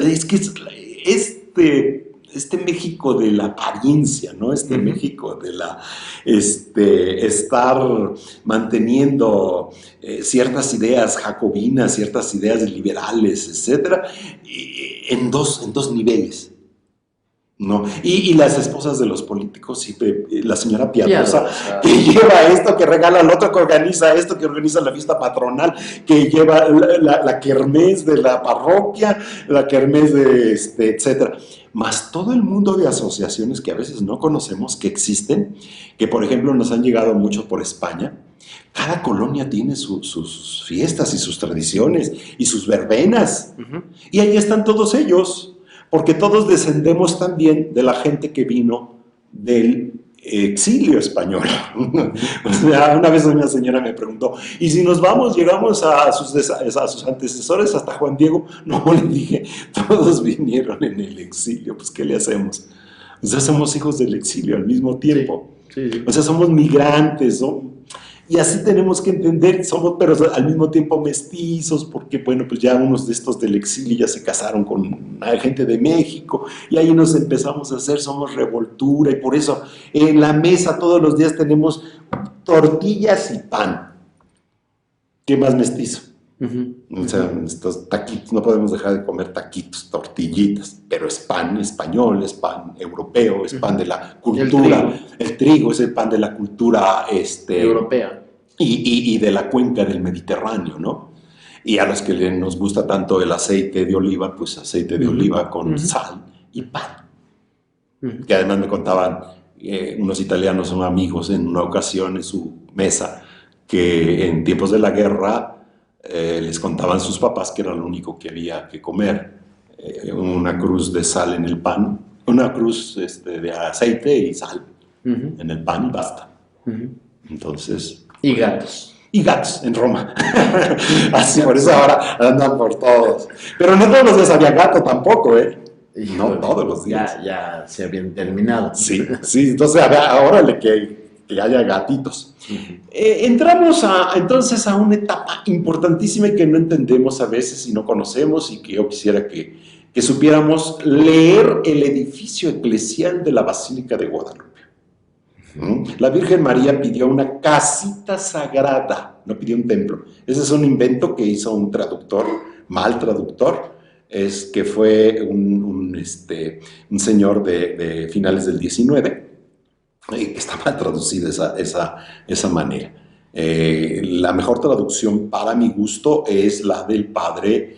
Es que este México de la apariencia, ¿no? México de la estar manteniendo ciertas ideas jacobinas, ciertas ideas liberales, etcétera, en dos niveles. ¿No? Y las esposas de los políticos, la señora piadosa, que lleva esto, que regala al otro, que organiza esto, que organiza la fiesta patronal, que lleva la kermés de la parroquia, la kermés de etcétera. Más todo el mundo de asociaciones que a veces no conocemos que existen, que por ejemplo nos han llegado mucho por España. Cada colonia tiene sus fiestas y sus tradiciones y sus verbenas. Y ahí están todos ellos. Porque todos descendemos también de la gente que vino del exilio español. O sea, una vez una señora me preguntó, ¿y si nos vamos, llegamos a sus antecesores, hasta Juan Diego? No, le dije, todos vinieron en el exilio, pues ¿qué le hacemos? O sea, somos hijos del exilio al mismo tiempo. Sí. O sea, somos migrantes, ¿no? Y así tenemos que entender, pero al mismo tiempo mestizos, porque bueno, pues ya unos de estos del exilio ya se casaron con gente de México, y ahí nos empezamos a hacer, somos revoltura, y por eso en la mesa todos los días tenemos tortillas y pan. ¿Qué más mestizo? O sea, estos taquitos, no podemos dejar de comer taquitos, tortillitas, pero es pan español, es pan europeo, es pan de la cultura. El trigo es el pan de la cultura europea. Y de la cuenca del Mediterráneo, ¿no? Y a los que nos gusta tanto el aceite de oliva, pues aceite de oliva con sal y pan. Que además me contaban unos italianos, son amigos, en una ocasión en su mesa, que en tiempos de la guerra les contaban sus papás que era lo único que había que comer, una cruz de sal en el pan, una cruz de aceite y sal en el pan y basta. Entonces... Y gatos. Y gatos en Roma. Así, por eso ahora andan por todos. Pero no todos los días había gato tampoco, ¿eh? No todos los días. Ya se habían terminado. Sí, entonces órale que haya gatitos. Entramos entonces a una etapa importantísima y que no entendemos a veces y no conocemos, y que yo quisiera que supiéramos leer el edificio eclesial de la Basílica de Guadalupe. La Virgen María pidió una casita sagrada, no pidió un templo. Ese es un invento que hizo un traductor, mal traductor, que fue un señor de finales del 19, que está mal traducida esa manera. La mejor traducción para mi gusto es la del padre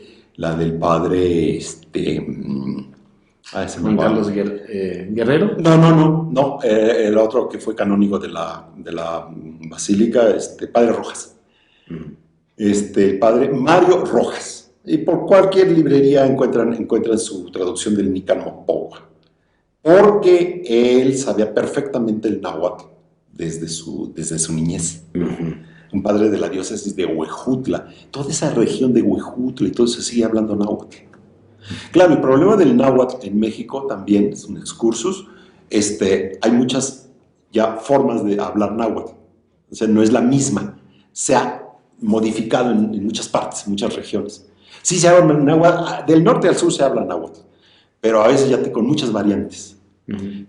Juan Carlos Guerrero. No, el otro que fue canónigo de la basílica, padre Rojas. Padre Mario Rojas. Y por cualquier librería encuentran su traducción del Nican Mopowa, porque él sabía perfectamente el náhuatl desde su niñez. Un padre de la diócesis de Huejutla. Toda esa región de Huejutla y todo se sigue hablando náhuatl. Claro, el problema del náhuatl en México también es un excursus. Hay muchas ya formas de hablar náhuatl. O sea, no es la misma. Se ha modificado en muchas partes, en muchas regiones. Sí se habla náhuatl, del norte al sur se habla náhuatl, pero a veces ya con muchas variantes.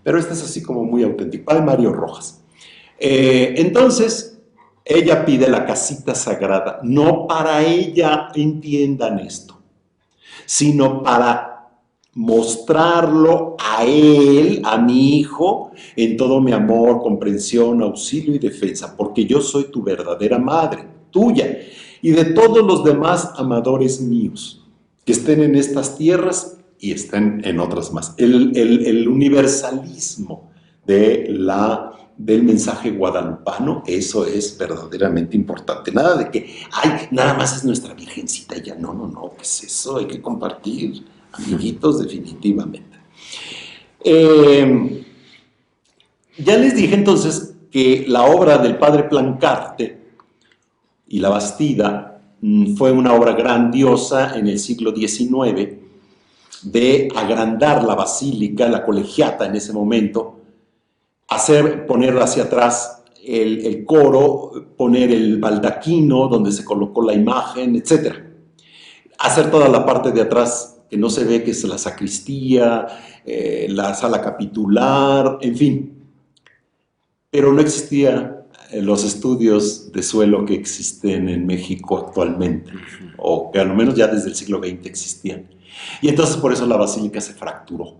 Pero este es así como muy auténtico. Padre Mario Rojas. Entonces, ella pide la casita sagrada, no para ella, entiendan esto, sino para mostrarlo a él, a mi hijo, en todo mi amor, comprensión, auxilio y defensa, porque yo soy tu verdadera madre, tuya, y de todos los demás amadores míos, que estén en estas tierras y estén en otras más. El universalismo del mensaje guadalupano, eso es verdaderamente importante. Nada de que, nada más es nuestra virgencita ya. No, ¿qué es eso? Hay que compartir, amiguitos, definitivamente. Ya les dije entonces que la obra del padre Plancarte y la Bastida fue una obra grandiosa en el siglo XIX de agrandar la basílica, la colegiata en ese momento, poner hacia atrás el coro, poner el baldaquino donde se colocó la imagen, etc. Hacer toda la parte de atrás que no se ve, que es la sacristía, la sala capitular, en fin. Pero no existía los estudios de suelo que existen en México actualmente, o que al menos ya desde el siglo XX existían. Y entonces por eso la basílica se fracturó.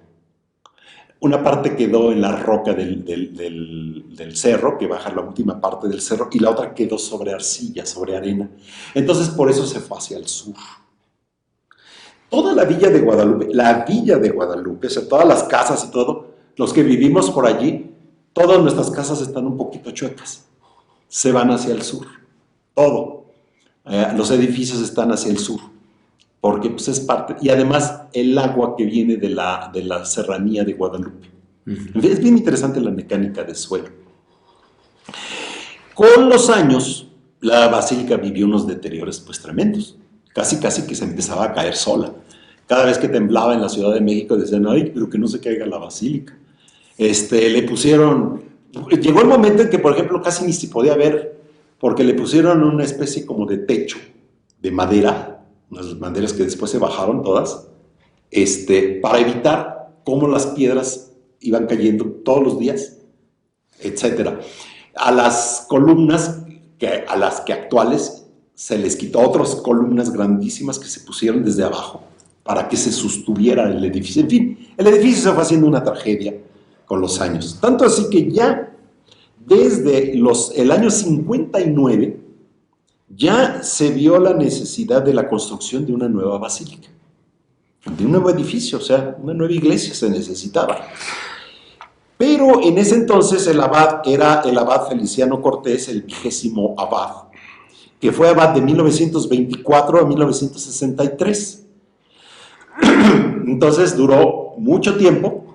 Una parte quedó en la roca del cerro, que baja la última parte del cerro, y la otra quedó sobre arcilla, sobre arena. Entonces por eso se fue hacia el sur. Toda la villa de Guadalupe, o sea, todas las casas y todo, los que vivimos por allí, todas nuestras casas están un poquito chuecas. Se van hacia el sur, todo. Los edificios están hacia el sur, porque pues, es parte, y además el agua que viene de la serranía de Guadalupe. Es bien interesante la mecánica del suelo. Con los años, la basílica vivió unos deterioros pues tremendos. Casi que se empezaba a caer sola. Cada vez que temblaba en la Ciudad de México decían, ay, pero que no se caiga la basílica. Le pusieron, llegó el momento en que, por ejemplo, casi ni se podía ver, porque le pusieron una especie como de techo de madera, unas maderas que después se bajaron todas, para evitar cómo las piedras iban cayendo todos los días, etc. A las columnas, a las que actuales, se les quitó otras columnas grandísimas que se pusieron desde abajo para que se sostuviera el edificio. En fin, el edificio se fue haciendo una tragedia con los años. Tanto así que ya desde el año 59 ya se vio la necesidad de la construcción de una nueva basílica, de un nuevo edificio, o sea, una nueva iglesia se necesitaba. Pero en ese entonces el abad era el abad Feliciano Cortés, el 20º abad, que fue abad de 1924 a 1963. Entonces duró mucho tiempo.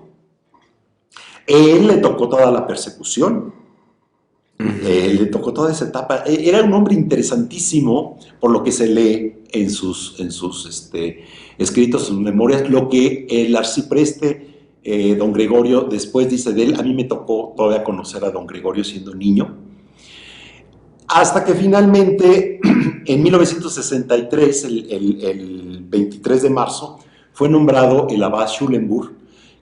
Él le tocó toda la persecución, le tocó toda esa etapa. Era un hombre interesantísimo por lo que se lee en sus escritos, sus memorias, lo que el arcipreste don Gregorio después dice de él. A mí me tocó todavía conocer a don Gregorio siendo niño, hasta que finalmente en 1963, el 23 de marzo, fue nombrado el abad Schulenburg,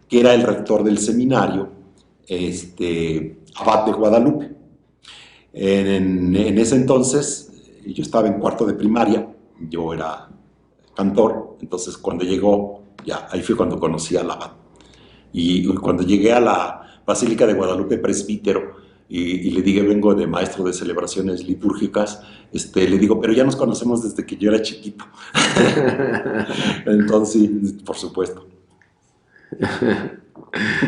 que era el rector del seminario, abad de Guadalupe. En ese entonces, yo estaba en cuarto de primaria, yo era cantor, entonces cuando llegó, ya ahí fue cuando conocí al abad. Y cuando llegué a la Basílica de Guadalupe presbítero, y le dije, vengo de maestro de celebraciones litúrgicas, le digo, pero ya nos conocemos desde que yo era chiquito. Entonces, por supuesto.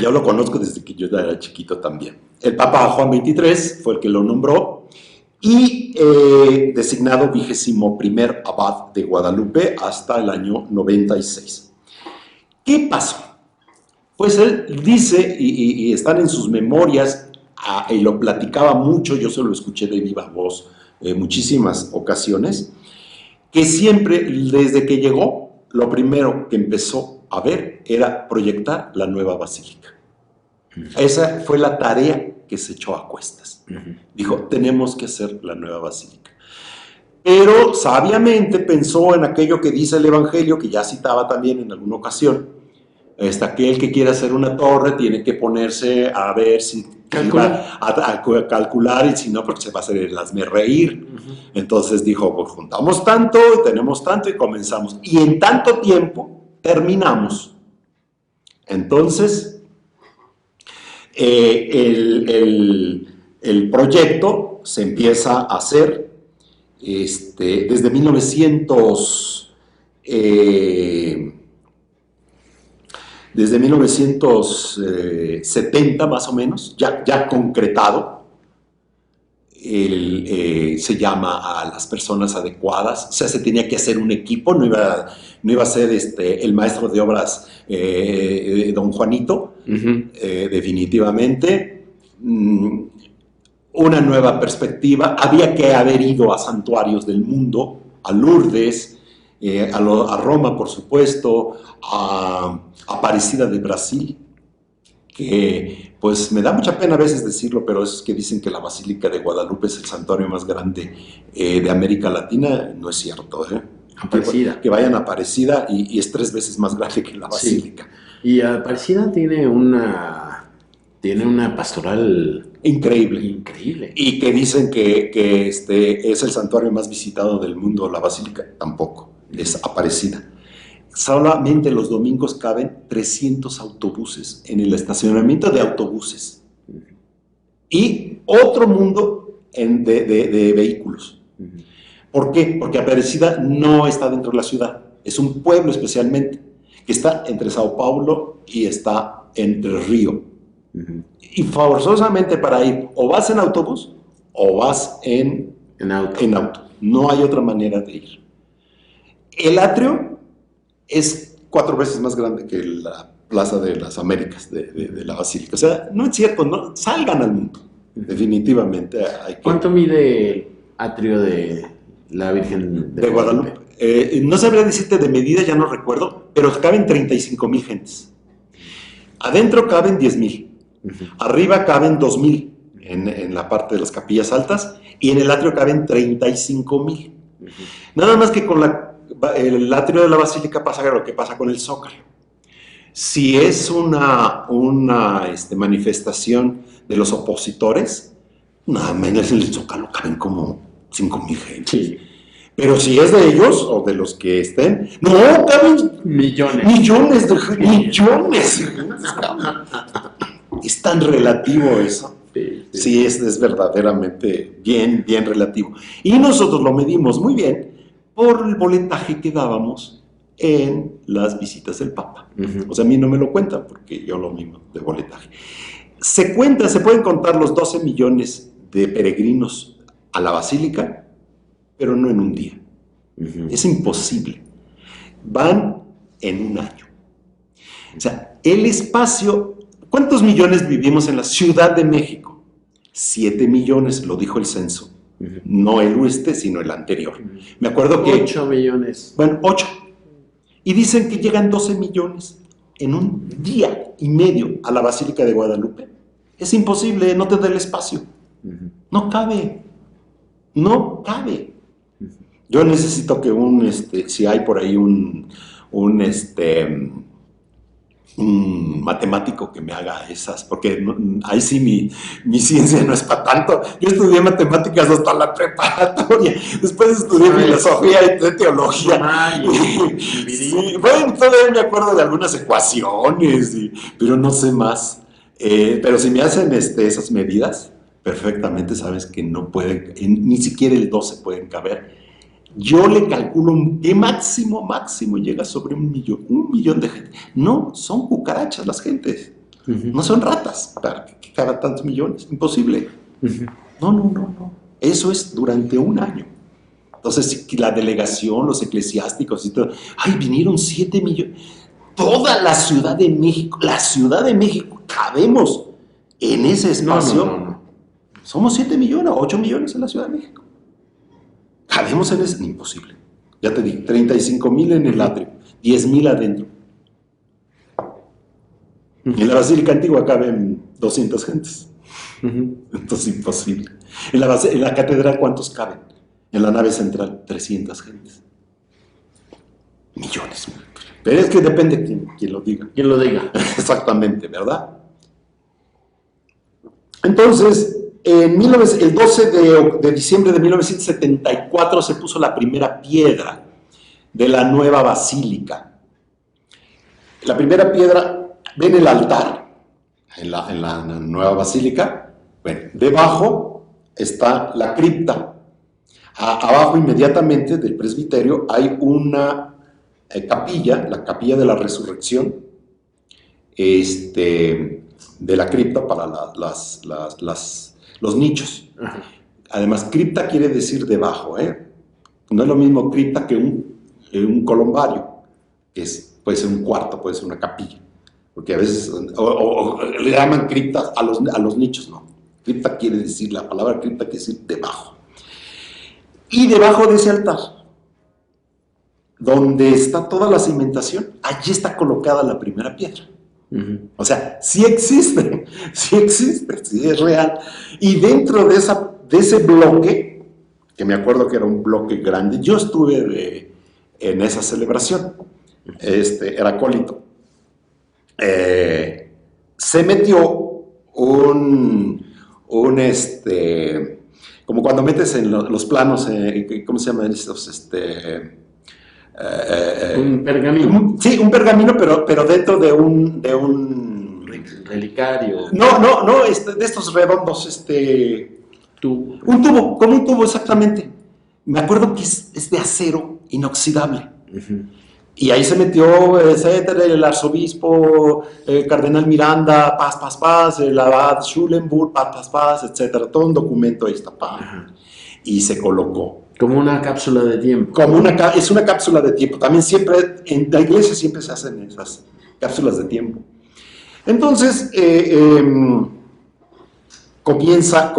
Yo lo conozco desde que yo era chiquito también. El Papa Juan XXIII fue el que lo nombró y designado 21º abad de Guadalupe hasta el año 96. ¿Qué pasó? Pues él dice, y están en sus memorias, y lo platicaba mucho, yo se lo escuché de viva voz muchísimas ocasiones, que siempre, desde que llegó, lo primero que empezó a ver era proyectar la nueva basílica. Esa fue la tarea que se echó a cuestas. Dijo, tenemos que hacer la nueva basílica. Pero sabiamente pensó en aquello que dice el Evangelio, que ya citaba también en alguna ocasión, aquel que quiere hacer una torre tiene que ponerse a ver si va a calcular, y si no, porque se va a hacer el hazmerreír. Entonces dijo, pues juntamos tanto y tenemos tanto y comenzamos. Y en tanto tiempo terminamos. Entonces, el proyecto se empieza a hacer desde 1970 más o menos, ya concretado. Se llama a las personas adecuadas, o sea, se tenía que hacer un equipo, no iba a ser el maestro de obras don Juanito, definitivamente. Una nueva perspectiva, había que haber ido a santuarios del mundo, a Lourdes, a Roma, por supuesto, a Aparecida de Brasil, que pues me da mucha pena a veces decirlo, pero es que dicen que la Basílica de Guadalupe es el santuario más grande de América Latina. No es cierto, ¿eh? Aparecida. Que vayan a Aparecida y es 3 veces más grande que la Basílica. Sí. Y Aparecida tiene una pastoral Increíble. increíble. Y que dicen que es el santuario más visitado del mundo, la Basílica. Tampoco, es Aparecida. Solamente los domingos caben 300 autobuses en el estacionamiento de autobuses. Y otro mundo de vehículos. ¿Por qué? Porque Aparecida no está dentro de la ciudad. Es un pueblo especialmente, que está entre Sao Paulo y está entre Río. Y forzosamente para ir, o vas en autobús, o vas en auto. No hay otra manera de ir. El atrio es 4 veces más grande que la Plaza de las Américas de la Basílica. O sea, no es cierto, no, salgan al mundo. Definitivamente hay que... ¿Cuánto mide el atrio de la Virgen de Guadalupe? No sabría decirte de medida, ya no recuerdo, pero caben 35,000 gentes. Adentro caben 10,000. Arriba caben 2,000 en la parte de las capillas altas, y en el atrio caben 35,000. Nada más que con el atrio de la Basílica pasa lo que pasa con el Zócalo. Si es una manifestación de los opositores, nada menos en el Zócalo caben como 5,000 gentes. Sí. Pero si es de ellos o de los que estén, no, caben millones. Es tan relativo eso. Sí, es verdaderamente bien relativo. Y nosotros lo medimos muy bien por el boletaje que dábamos en las visitas del Papa. O sea, a mí no me lo cuentan porque yo lo mismo de boletaje. Se pueden contar los 12 millones de peregrinos a la Basílica, pero no en un día. Es imposible. Van en un año. O sea, el espacio... ¿Cuántos millones vivimos en la Ciudad de México? 7 millones, lo dijo el censo. No el sino el anterior. Me acuerdo que... 8 millones. Bueno, 8. Y dicen que llegan 12 millones en un día y medio a la Basílica de Guadalupe. Es imposible, no te da el espacio. No cabe. No cabe. Yo necesito que si hay por ahí un matemático que me haga esas, porque ahí sí mi ciencia no es para tanto. Yo estudié matemáticas hasta la preparatoria, después estudié filosofía y teología. Sí, bueno, todavía me acuerdo de algunas ecuaciones, pero no sé más. Pero si me hacen esas medidas, perfectamente sabes que no pueden, ni siquiera el 12 pueden caber. Yo le calculo que máximo llega sobre 1,000,000 de gente. No, son cucarachas las gentes. No son ratas para que caben tantos millones. Imposible. No. Eso es durante un año. Entonces, la delegación, los eclesiásticos y todo, vinieron 7 millones. Toda la Ciudad de México, cabemos en ese espacio. No. Somos 7 millones, 8 millones en la Ciudad de México. Cabemos en ese... Imposible. Ya te dije, 35,000 en el atrio, 10,000 adentro. En la Basílica Antigua caben 200 gentes. Entonces, imposible. En la catedral, ¿cuántos caben? En la nave central, 300 gentes. Millones. Pero es que depende quién lo diga. ¿Quién lo diga? Exactamente, ¿verdad? Entonces... el 12 de diciembre de 1974 se puso la primera piedra de la nueva basílica. La primera piedra, ven el altar en la nueva basílica. Bueno, debajo está la cripta. Abajo, inmediatamente del presbiterio, hay una capilla, la capilla de la resurrección, de la cripta para los nichos. Además, cripta quiere decir debajo, No es lo mismo cripta que un columbario, que puede ser un cuarto, puede ser una capilla. Porque a veces le llaman criptas a los nichos, no. Cripta quiere decir, la palabra cripta quiere decir debajo. Y debajo de ese altar, donde está toda la cimentación, allí está colocada la primera piedra. O sea, sí existe, sí es real. Y dentro de ese bloque, que me acuerdo que era un bloque grande, yo estuve en esa celebración, era acólito. Se metió como cuando metes en los planos, ¿cómo se llaman estos? Un pergamino. Sí, un pergamino, pero dentro de un Relicario. No, de estos redondos, Tú. un tubo, como un tubo exactamente. Me acuerdo que es de acero inoxidable. Y ahí se metió, etcétera, el arzobispo, el cardenal Miranda, paz, el abad Schulenburg, paz, etcétera. Todo un documento ahí está, y se colocó. Como una cápsula de tiempo. Es una cápsula de tiempo. También siempre, en la iglesia siempre se hacen esas cápsulas de tiempo. Entonces, comienza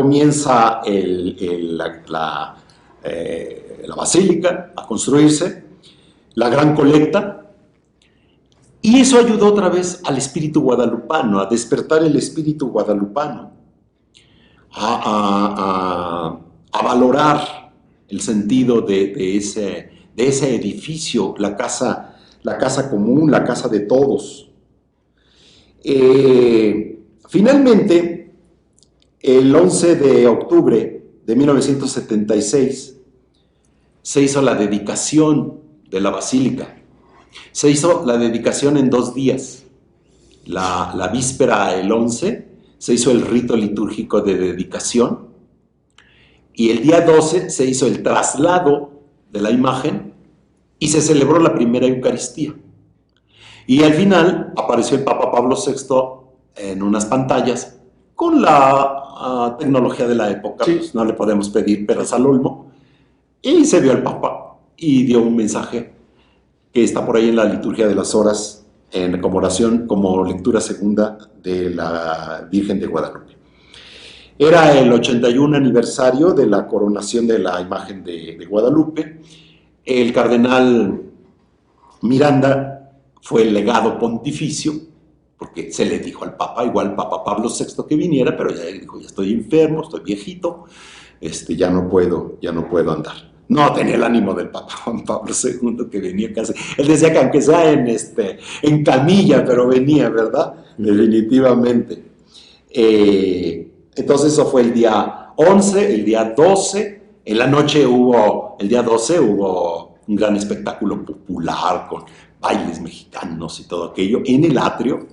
la basílica a construirse, la gran colecta, y eso ayudó otra vez al espíritu guadalupano, a despertar el espíritu guadalupano, a valorar el sentido de ese edificio, la casa común, la casa de todos. Finalmente, el 11 de octubre de 1976, se hizo la dedicación de la basílica. Se hizo la dedicación en 2 días. La víspera, el 11, se hizo el rito litúrgico de dedicación, y el día 12 se hizo el traslado de la imagen y se celebró la primera Eucaristía. Y al final apareció el Papa Pablo VI en unas pantallas con la tecnología de la época, Sí. Pues no le podemos pedir peras al olmo, y se vio el Papa y dio un mensaje que está por ahí en la liturgia de las horas, como oración, como lectura segunda de la Virgen de Guadalupe. Era el 81 aniversario de la coronación de la imagen de Guadalupe. El cardenal Miranda fue el legado pontificio, porque se le dijo al Papa, igual al Papa Pablo VI, que viniera, pero ya dijo, ya estoy enfermo, estoy viejito, ya no puedo andar. No tenía el ánimo del Papa Juan Pablo II, que venía casi. Él decía que aunque sea en camilla, pero venía, ¿verdad? Definitivamente. Entonces eso fue el día 11, el día 12. En la noche el día 12 hubo un gran espectáculo popular con bailes mexicanos y todo aquello en el atrio.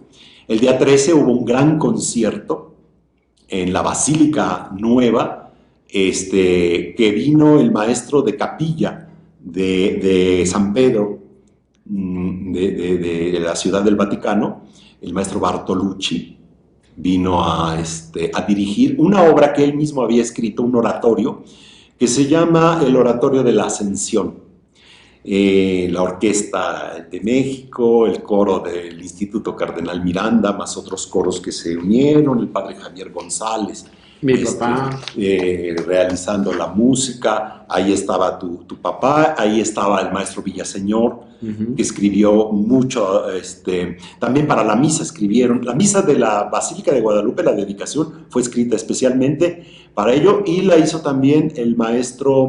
El día 13 hubo un gran concierto en la Basílica Nueva, que vino el maestro de capilla de San Pedro, de la Ciudad del Vaticano, el maestro Bartolucci, vino a dirigir una obra que él mismo había escrito, un oratorio, que se llama el Oratorio de la Ascensión. La Orquesta de México, el coro del Instituto Cardenal Miranda, más otros coros que se unieron, el padre Javier González, Mi papá. realizando la música. Ahí estaba tu papá, ahí estaba el maestro Villaseñor, que escribió mucho, también para la misa escribieron. La misa de la Basílica de Guadalupe, la dedicación, fue escrita especialmente para ello, y la hizo también el maestro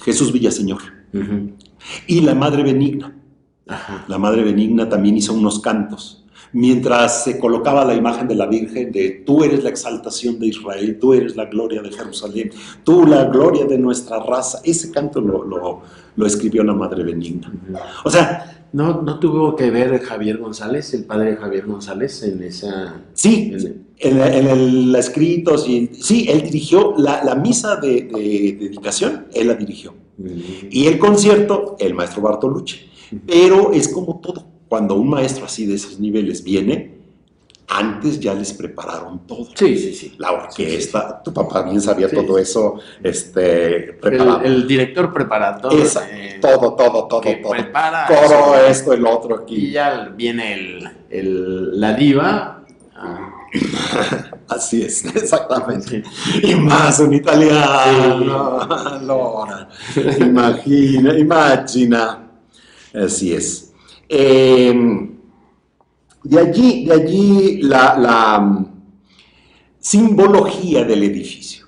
Jesús Villaseñor. Y la Madre Benigna. La Madre Benigna también hizo unos cantos. Mientras se colocaba la imagen de la Virgen, de tú eres la exaltación de Israel, tú eres la gloria de Jerusalén, tú la gloria de nuestra raza. Ese canto lo escribió la Madre Benigna. O sea, ¿No tuvo que ver Javier González, el padre Javier González, en esa...? Sí, en el escrito, sí, él dirigió la misa de dedicación, él la dirigió. Y el concierto, el maestro Bartolucci. Pero es como todo, cuando un maestro así de esos niveles viene, antes ya les prepararon todo. Sí. La orquesta, tu papá bien sabía todo eso, preparado. El director prepara todo. Todo. Prepara coro, eso, esto, el otro aquí. Y ya viene la diva Así es, exactamente. Y más un italiano, allora, imagina. Así es. De allí la simbología del edificio.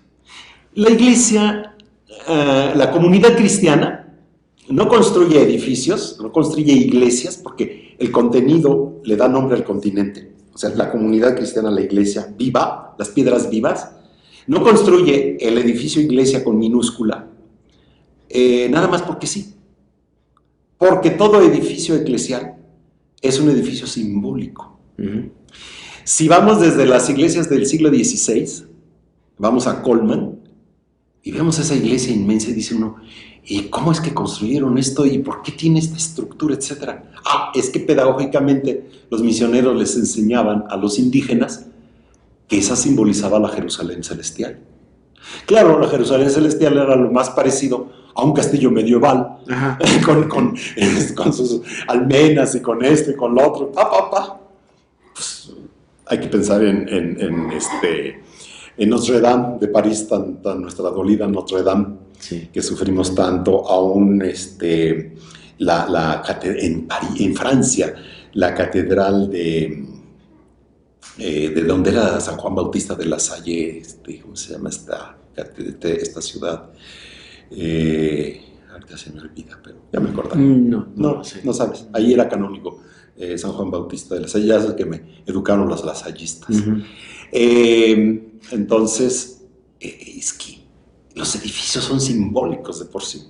La iglesia, la comunidad cristiana, no construye edificios, no construye iglesias, porque el contenido le da nombre al continente. O sea, la comunidad cristiana, la iglesia viva, las piedras vivas, no construye el edificio iglesia con minúscula, nada más porque sí. Porque todo edificio eclesial es un edificio simbólico. Si vamos desde las iglesias del siglo XVI, vamos a Colman, y vemos esa iglesia inmensa y dice uno, ¿y cómo es que construyeron esto? ¿Y por qué tiene esta estructura? Etcétera. Es que pedagógicamente los misioneros les enseñaban a los indígenas que esa simbolizaba la Jerusalén celestial. Claro, la Jerusalén celestial era lo más parecido a un castillo medieval, con sus almenas y con esto y con lo otro. Pues, hay que pensar en Notre Dame de París, nuestra dolida Notre Dame, sí, que sufrimos tanto, aún en Francia, la catedral de donde era San Juan Bautista de La Salle, ¿cómo se llama esta ciudad? Ahorita se me olvida, pero ya me acordaré. No sabes, ahí era canónigo San Juan Bautista de La Salle, ya es que me educaron los lasallistas. Entonces, es que los edificios son simbólicos de por sí.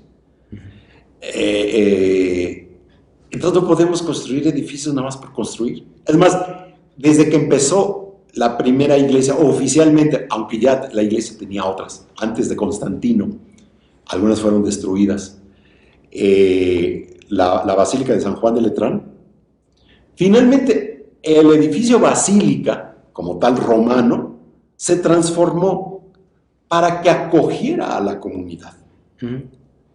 Entonces no podemos construir edificios nada más por construir. Es más, desde que empezó la primera iglesia, oficialmente, aunque ya la iglesia tenía otras, antes de Constantino, algunas fueron destruidas, la Basílica de San Juan de Letrán, finalmente el edificio basílica, como tal romano, se transformó para que acogiera a la comunidad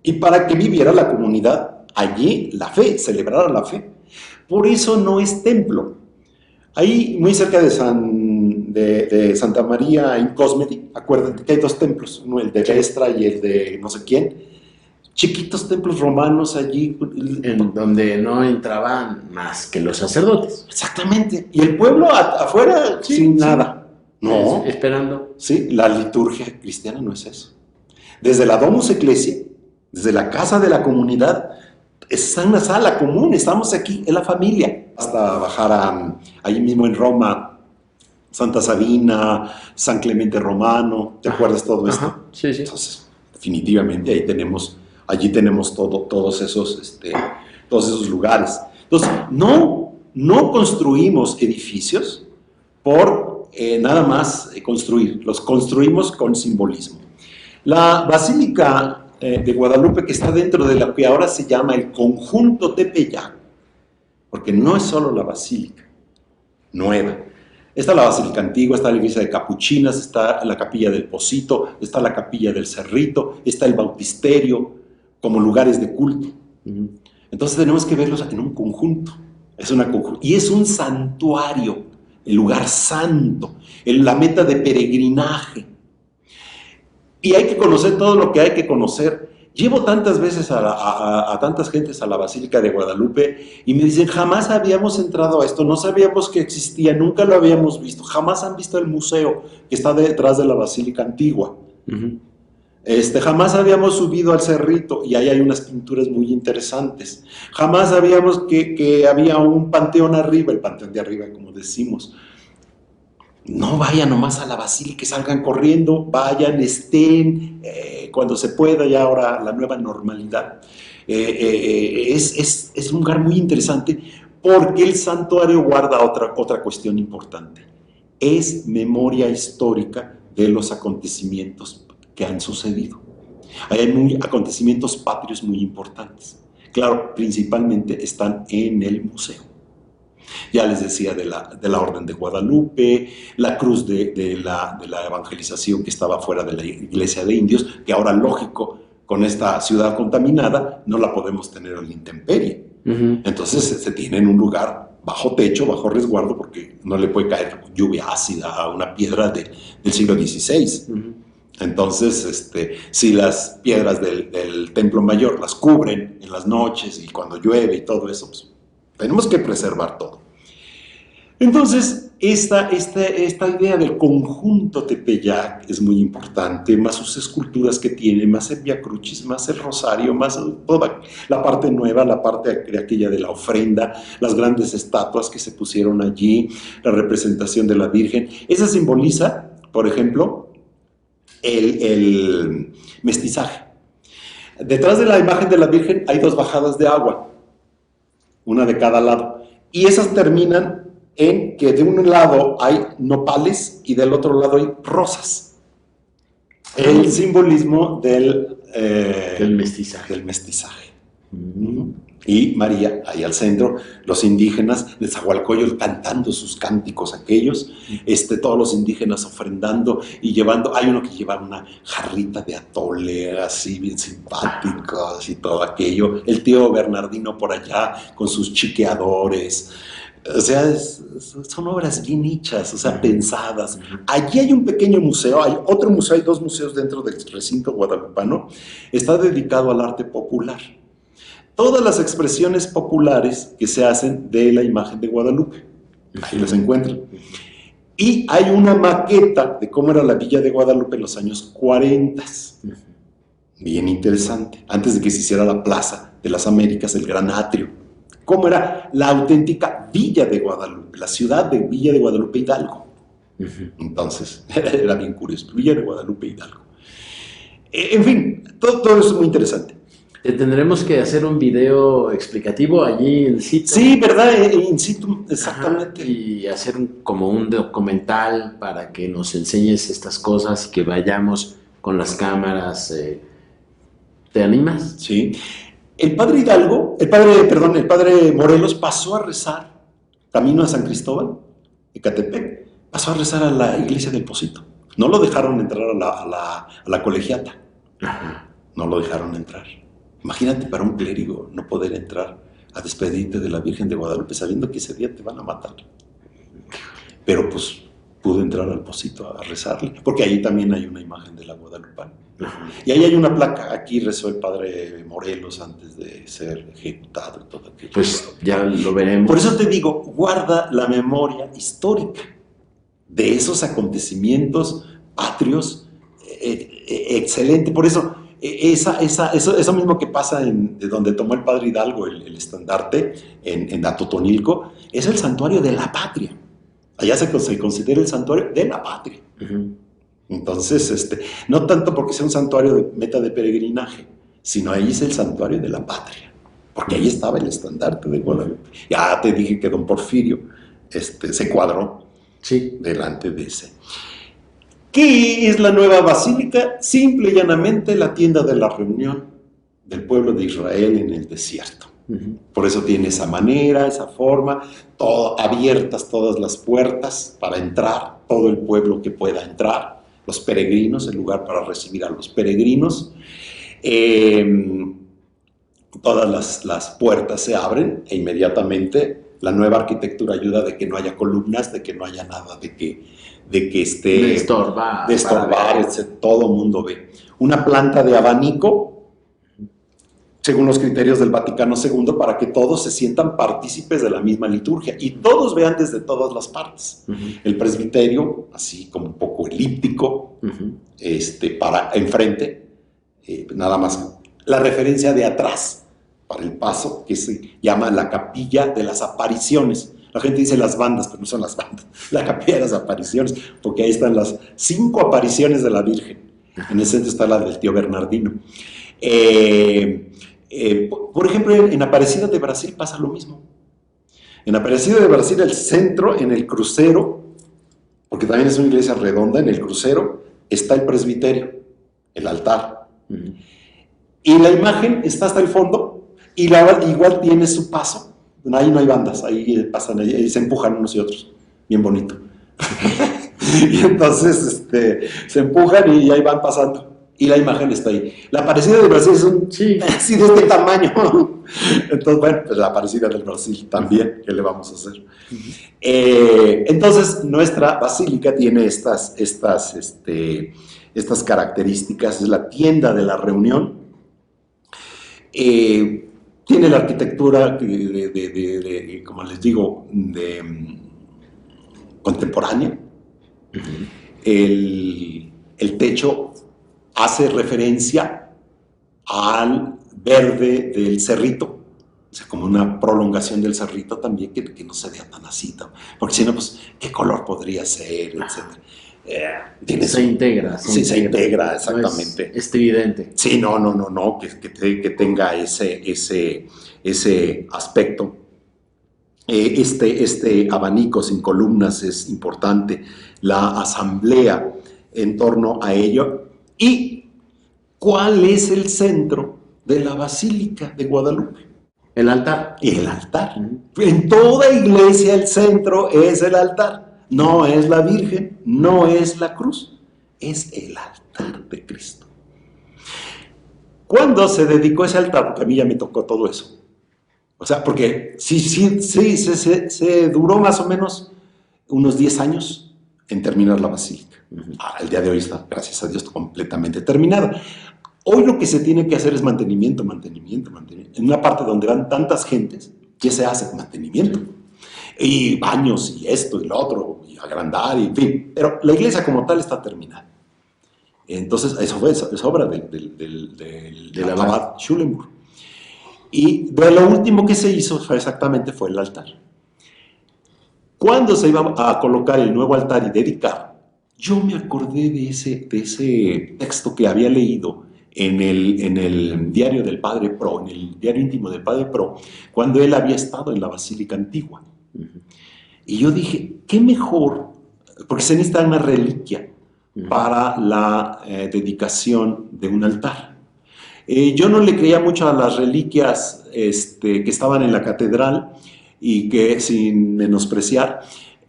y para que viviera la comunidad allí la fe, celebrara la fe. Por eso no es templo. Ahí, muy cerca de Santa María in Cosmedi, acuérdate que hay dos templos, uno el de Vestra y el de no sé quién, chiquitos templos romanos allí. En donde no entraban más que los sacerdotes. Exactamente. Y el pueblo afuera sin nada. No. Esperando. Sí, la liturgia cristiana no es eso. Desde la Domus Ecclesiae, desde la casa de la comunidad, es una sala común, estamos aquí, en la familia. Hasta bajar allí mismo en Roma, Santa Sabina, San Clemente Romano, ¿te acuerdas todo esto? Sí, sí. Entonces, definitivamente allí tenemos todos esos lugares. Entonces, no construimos edificios por nada más construir, los construimos con simbolismo. La Basílica de Guadalupe, que está dentro de lo que ahora se llama el conjunto Tepeyac, porque no es solo la basílica nueva. Está la basílica antigua, está la iglesia de Capuchinas, está la capilla del Pocito, está la capilla del Cerrito, está el bautisterio, como lugares de culto. Entonces tenemos que verlos en un conjunto. Y es un santuario, el lugar santo, la meta de peregrinaje. Y hay que conocer todo lo que hay que conocer. Llevo tantas veces a tantas gentes a la Basílica de Guadalupe y me dicen, jamás habíamos entrado a esto, no sabíamos que existía, nunca lo habíamos visto, jamás han visto el museo que está detrás de la Basílica Antigua. Jamás habíamos subido al Cerrito y ahí hay unas pinturas muy interesantes. Jamás sabíamos que había un panteón arriba, el panteón de arriba, como decimos. No vayan nomás a la basílica, salgan corriendo, vayan, estén, cuando se pueda, ya ahora la nueva normalidad. Es un lugar muy interesante porque el santuario guarda otra cuestión importante. Es memoria histórica de los acontecimientos que han sucedido. Hay acontecimientos patrios muy importantes. Claro, principalmente están en el museo. Ya les decía de la Orden de Guadalupe, la cruz de la evangelización que estaba fuera de la iglesia de indios, que ahora, lógico, con esta ciudad contaminada, no la podemos tener en la intemperie. Entonces se tiene en un lugar bajo techo, bajo resguardo, porque no le puede caer lluvia ácida a una piedra del siglo XVI. Ujú. Entonces, si las piedras del Templo Mayor las cubren en las noches y cuando llueve y todo eso, pues, tenemos que preservar todo. Entonces, esta idea del conjunto Tepeyac es muy importante, más sus esculturas que tiene, más el Vía Crucis, más el Rosario, más toda la parte nueva, la parte de aquella de la ofrenda, las grandes estatuas que se pusieron allí, la representación de la Virgen. Esa simboliza, por ejemplo, el mestizaje. Detrás de la imagen de la Virgen hay 2 bajadas de agua, una de cada lado, y esas terminan en que de un lado hay nopales y del otro lado hay rosas. El simbolismo del mestizaje. Del mestizaje. Y María, ahí al centro, los indígenas de Zahualcóyotl cantando sus cánticos aquellos, todos los indígenas ofrendando y llevando, hay uno que lleva una jarrita de atole, así bien simpáticos y todo aquello, el tío Bernardino por allá con sus chiqueadores. O sea, son obras bien hechas, o sea, pensadas. Allí hay un pequeño museo, hay otro museo, hay 2 museos dentro del recinto guadalupano, está dedicado al arte popular. Todas las expresiones populares que se hacen de la imagen de Guadalupe, ahí las encuentran. Y hay una maqueta de cómo era la villa de Guadalupe en los años 40. Bien interesante, antes de que se hiciera la Plaza de las Américas, el Gran Atrio. Cómo era la auténtica Villa de Guadalupe, la ciudad de Villa de Guadalupe Hidalgo. Entonces, era bien curioso, Villa de Guadalupe Hidalgo. En fin, todo eso es muy interesante. Tendremos que hacer un video explicativo allí in situ. Sí, ¿verdad? In situ, exactamente. Ajá, y hacer como un documental para que nos enseñes estas cosas y que vayamos con las cámaras. ¿Te animas? Sí. El padre Morelos pasó a rezar, camino a San Cristóbal, Ecatepec, pasó a rezar a la iglesia del Pocito. No lo dejaron entrar a la colegiata. Ajá. No lo dejaron entrar. Imagínate para un clérigo no poder entrar a despedirte de la Virgen de Guadalupe sabiendo que ese día te van a matar. Pero pues pudo entrar al Pocito a rezarle, porque ahí también hay una imagen de la guadalupana. Y ahí hay una placa, aquí rezó el padre Morelos antes de ser ejecutado y todo aquello. Pues ya lo veremos. Por eso te digo, guarda la memoria histórica de esos acontecimientos patrios, excelente. Por eso, eso mismo que pasa de donde tomó el padre Hidalgo el estandarte, en Atotonilco, es el santuario de la patria. Allá se considera el santuario de la patria. Entonces, no tanto porque sea un santuario de meta de peregrinaje, sino ahí es el santuario de la patria, porque ahí estaba el estandarte de Guadalupe. Ya te dije que don Porfirio se cuadró delante de ese. ¿Qué es la nueva basílica? Simple y llanamente la tienda de la reunión del pueblo de Israel en el desierto. Por eso tiene esa manera, esa forma, abiertas todas las puertas para entrar, todo el pueblo que pueda entrar, los peregrinos, el lugar para recibir a los peregrinos. Todas las puertas se abren e inmediatamente la nueva arquitectura ayuda de que no haya columnas, de que no haya nada, de que esté... De estorbar. Todo el mundo ve. Una planta de abanico, según los criterios del Vaticano II, para que todos se sientan partícipes de la misma liturgia y todos vean desde todas las partes. El presbiterio, así como un poco elíptico, para enfrente, nada más la referencia de atrás para el paso, que se llama la capilla de las apariciones. La gente dice las bandas, pero no son las bandas, la capilla de las apariciones, porque ahí están las 5 apariciones de la Virgen. En el centro está la del tío Bernardino. Por ejemplo, en Aparecida de Brasil pasa lo mismo. En Aparecida de Brasil, el centro, en el crucero, porque también es una iglesia redonda, en el crucero está el presbiterio, el altar. Y la imagen está hasta el fondo, y igual tiene su paso. Ahí no hay bandas, ahí pasan, ahí se empujan unos y otros. Bien bonito. Y entonces se empujan y ahí van pasando. Y la imagen está ahí. La Aparecida del Brasil es así de este tamaño. Entonces, bueno, pues la Aparecida del Brasil también, ¿qué le vamos a hacer? Entonces, nuestra basílica tiene estas características. Es la tienda de la reunión. Tiene la arquitectura, como les digo, contemporánea. El techo hace referencia al verde del cerrito, o sea, como una prolongación del cerrito también, que no se vea tan así, porque si no, pues, ¿qué color podría ser? Etcétera. Se integra. Sí, se integra, exactamente. No es evidente. Sí, no, que tenga ese aspecto. Este abanico sin columnas es importante, la asamblea en torno a ello. ¿Y cuál es el centro de la Basílica de Guadalupe? El altar. El altar. En toda iglesia el centro es el altar. No es la Virgen, no es la cruz, es el altar de Cristo. ¿Cuándo se dedicó ese altar? Porque a mí ya me tocó todo eso. O sea, porque sí, se duró más o menos unos 10 años en terminar la basílica. El día de hoy está, gracias a Dios, completamente terminada. Hoy lo que se tiene que hacer es mantenimiento. En una parte donde van tantas gentes, ¿qué se hace? Mantenimiento. Y baños, y esto, y lo otro, y agrandar, y en fin. Pero la iglesia como tal está terminada. Entonces, es obra del abad Schulenburg. Y de lo último que se hizo fue el altar. Cuando se iba a colocar el nuevo altar y dedicar, yo me acordé de ese texto que había leído en el diario del Padre Pro, en el diario íntimo del Padre Pro, cuando él había estado en la Basílica Antigua. Y yo dije, qué mejor, porque se necesita una reliquia para la dedicación de un altar. Yo no le creía mucho a las reliquias que estaban en la catedral y que, sin menospreciar,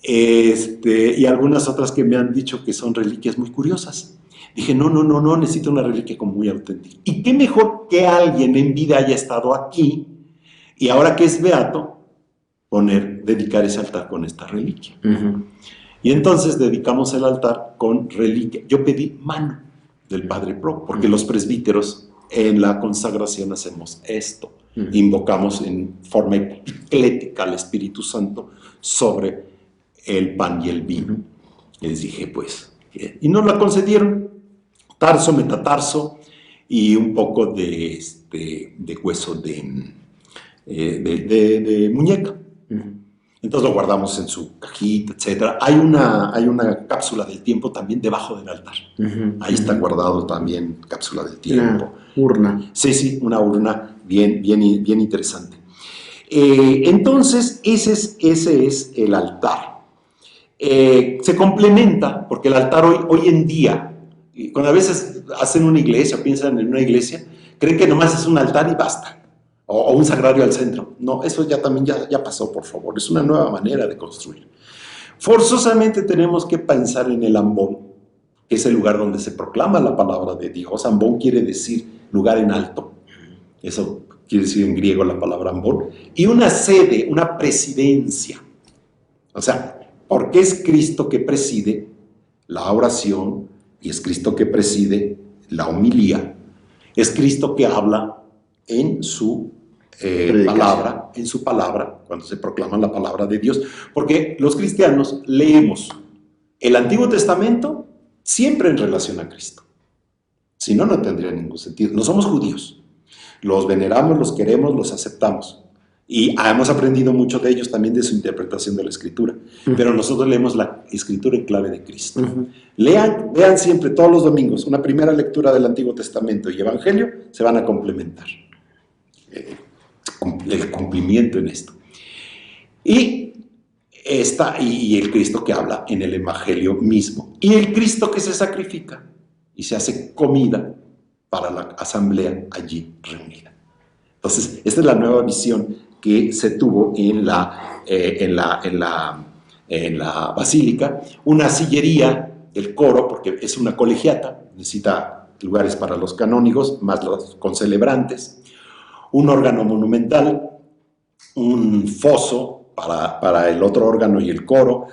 y algunas otras que me han dicho que son reliquias muy curiosas. Dije, no, necesito una reliquia como muy auténtica. Y qué mejor que alguien en vida haya estado aquí y ahora que es beato, dedicar ese altar con esta reliquia. Y entonces dedicamos el altar con reliquia. Yo pedí mano del Padre Pro, porque los presbíteros en la consagración hacemos esto. Invocamos en forma eclética al Espíritu Santo sobre el pan y el vino. Y les dije, pues, y nos la concedieron. Tarso, metatarso y un poco de hueso de muñeca. Entonces lo guardamos en su cajita, etc. Hay una cápsula del tiempo también debajo del altar. Ahí está guardado también cápsula del tiempo. Una urna. Sí, una urna bien interesante. Entonces, ese es el altar. Se complementa, porque el altar hoy en día, cuando a veces hacen una iglesia o piensan en una iglesia, creen que nomás es un altar y basta. O un sagrario al centro. No, eso también pasó, por favor. Es una nueva manera de construir. Forzosamente tenemos que pensar en el ambón, que es el lugar donde se proclama la palabra de Dios. Ambón quiere decir lugar en alto. Eso quiere decir en griego la palabra ambón. Y una sede, una presidencia. O sea, porque es Cristo que preside la oración y es Cristo que preside la homilía. Es Cristo que habla en su palabra, cuando se proclama la palabra de Dios, porque los cristianos leemos el Antiguo Testamento siempre en relación a Cristo. Si no, no tendría ningún sentido. No somos judíos. Los veneramos, los queremos, los aceptamos. Y hemos aprendido mucho de ellos también de su interpretación de la Escritura. Pero nosotros leemos la Escritura en clave de Cristo. Vean siempre, todos los domingos, una primera lectura del Antiguo Testamento y Evangelio, se van a complementar. El cumplimiento en esto. Y el Cristo que habla en el Evangelio mismo. Y el Cristo que se sacrifica y se hace comida para la asamblea allí reunida. Entonces, esta es la nueva visión que se tuvo en la basílica. Una sillería del coro, porque es una colegiata, necesita lugares para los canónigos, más los concelebrantes, un órgano monumental, un foso para el otro órgano y el coro,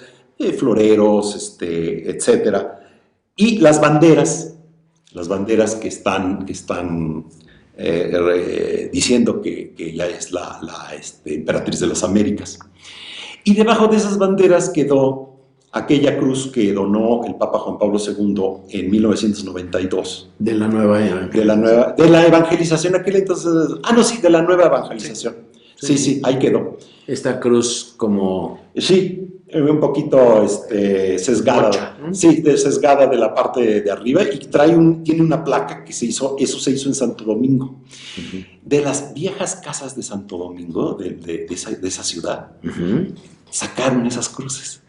floreros, etcétera, y las banderas que están diciendo que ella es la emperatriz de las Américas. Y debajo de esas banderas quedó aquella cruz que donó el Papa Juan Pablo II en 1992. De la nueva De la evangelización aquel entonces. De la nueva evangelización. Sí, ahí quedó. Esta cruz como... Sí, un poquito sesgada. Mocha, ¿no? Sí, sesgada de la parte de arriba y tiene una placa que eso se hizo en Santo Domingo. Uh-huh. De las viejas casas de Santo Domingo, de esa ciudad, Uh-huh. sacaron esas cruces.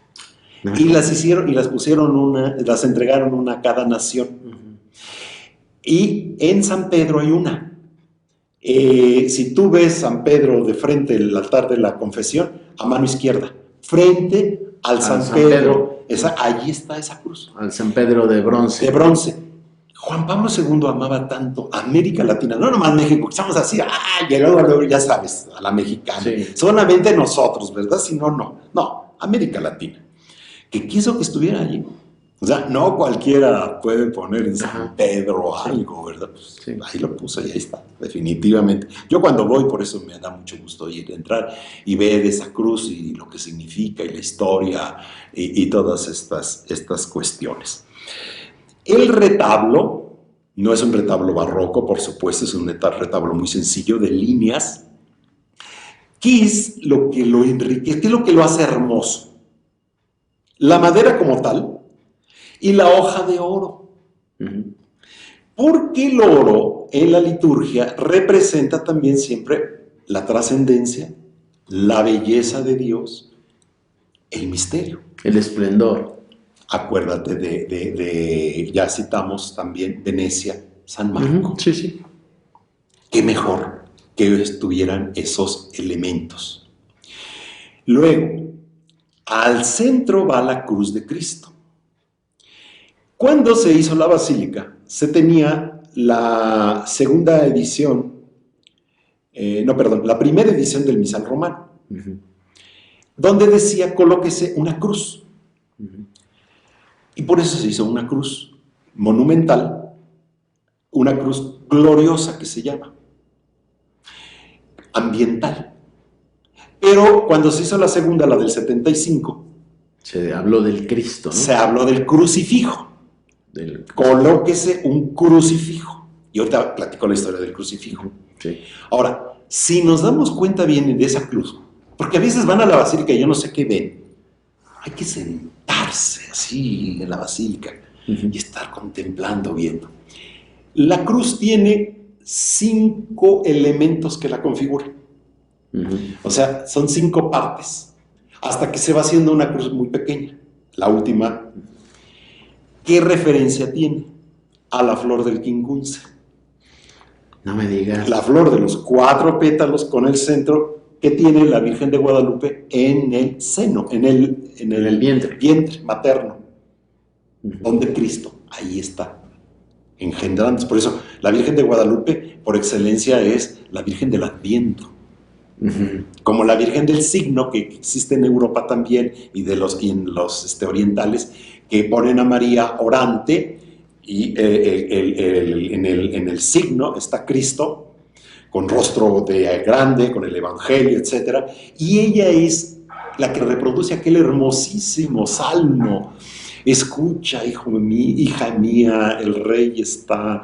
Uh-huh. Y las hicieron y las entregaron una a cada nación. Uh-huh. Y en San Pedro hay una. Si tú ves San Pedro de frente, el altar de la confesión, a mano izquierda, frente al San Pedro, allí está esa cruz. Al San Pedro de bronce. De bronce. Juan Pablo II amaba tanto América Latina, no nomás México, que estamos así, y luego ya sabes, a la mexicana. Sí. Solamente nosotros, ¿verdad? Si no, no, América Latina. Que quiso que estuviera allí. O sea, no cualquiera puede poner en San Pedro algo, ¿verdad? Pues sí. Ahí lo puso y ahí está, definitivamente. Yo cuando voy, por eso me da mucho gusto entrar y ver esa cruz y lo que significa y la historia y todas estas cuestiones. El retablo no es un retablo barroco, por supuesto, es un retablo muy sencillo de líneas. ¿Qué es lo que lo enriquece? ¿Qué es lo que lo hace hermoso? La madera como tal y la hoja de oro. Uh-huh. Porque el oro en la liturgia representa también siempre la trascendencia, la belleza de Dios, el misterio. El esplendor. Acuérdate ya citamos también Venecia, San Marco. Uh-huh. Sí. Qué mejor que estuvieran esos elementos. Luego, al centro va la cruz de Cristo. Cuando se hizo la basílica, se tenía la primera edición del misal romano, Uh-huh. donde decía colóquese una cruz. Uh-huh. Y por eso se hizo una cruz monumental, una cruz gloriosa que se llama, ambiental. Pero cuando se hizo la segunda, la del 75, se habló del Cristo, ¿no? Se habló del crucifijo. Colóquese un crucifijo. Y ahorita platico la historia del crucifijo. Sí. Ahora, si nos damos cuenta bien de esa cruz, porque a veces van a la basílica y yo no sé qué ven, hay que sentarse así en la basílica uh-huh. y estar contemplando, viendo. La cruz tiene 5 elementos que la configuran. Uh-huh. O sea, son 5 partes, hasta que se va haciendo una cruz muy pequeña. La última, ¿qué referencia tiene? A la flor del quingunce. No me digas. La flor de los 4 pétalos con el centro que tiene la Virgen de Guadalupe en el seno, en el vientre materno, uh-huh. donde Cristo, ahí está, engendrándose. Por eso la Virgen de Guadalupe, por excelencia, es la Virgen del Adviento. Uh-huh. Como la Virgen del Signo, que existe en Europa también, y en los orientales, que ponen a María orante, y en el signo está Cristo, con rostro grande, con el Evangelio, etc. Y ella es la que reproduce aquel hermosísimo salmo. Escucha, hija mía, el rey está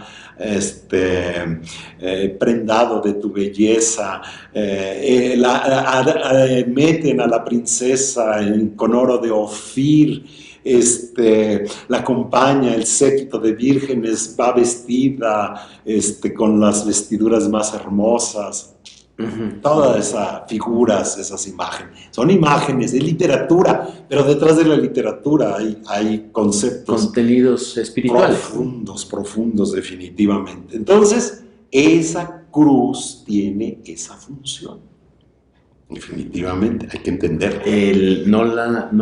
prendado de tu belleza. Meten a la princesa con oro de Ofir. La acompaña el séquito de vírgenes, va vestida con las vestiduras más hermosas. Uh-huh. Todas esas figuras, esas imágenes, son imágenes, es literatura, pero detrás de la literatura hay conceptos, contenidos espirituales profundos definitivamente. Entonces, esa cruz tiene esa función. Definitivamente, hay que entenderlo. No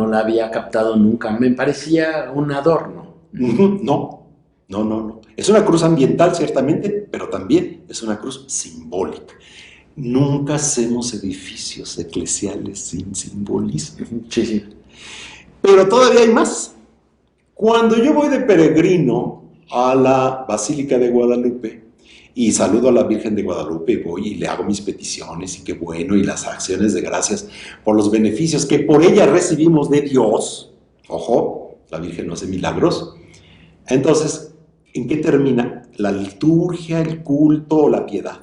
la había captado nunca, me parecía un adorno. Uh-huh. No, No, no, no. Es una cruz ambiental, ciertamente, pero también es una cruz simbólica. Nunca hacemos edificios eclesiales sin simbolismo. Sí, sí. Pero todavía hay más. Cuando yo voy de peregrino a la Basílica de Guadalupe y saludo a la Virgen de Guadalupe, voy y le hago mis peticiones y qué bueno, y las acciones de gracias por los beneficios que por ella recibimos de Dios. Ojo, la Virgen no hace milagros. Entonces, ¿en qué termina? La liturgia, el culto o la piedad.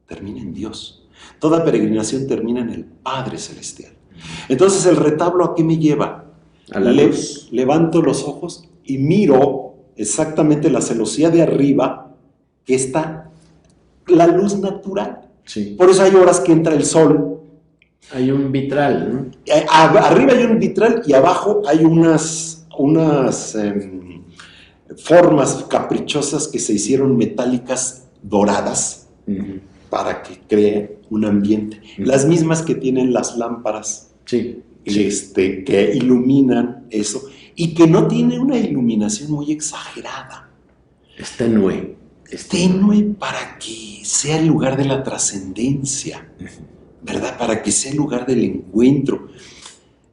Termina en Dios. Toda peregrinación termina en el Padre Celestial. Entonces, ¿el retablo a qué me lleva? A la luz. Levanto los ojos y miro exactamente la celosía de arriba, que está la luz natural. Sí. Por eso hay horas que entra el sol. Hay un vitral, ¿no? Arriba hay un vitral y abajo hay unas formas caprichosas que se hicieron metálicas doradas para que cree un ambiente. Las mismas que tienen las lámparas. Sí. Que iluminan eso y que no tiene una iluminación muy exagerada. Es tenue. Es tenue para que sea el lugar de la trascendencia, ¿verdad? Para que sea el lugar del encuentro.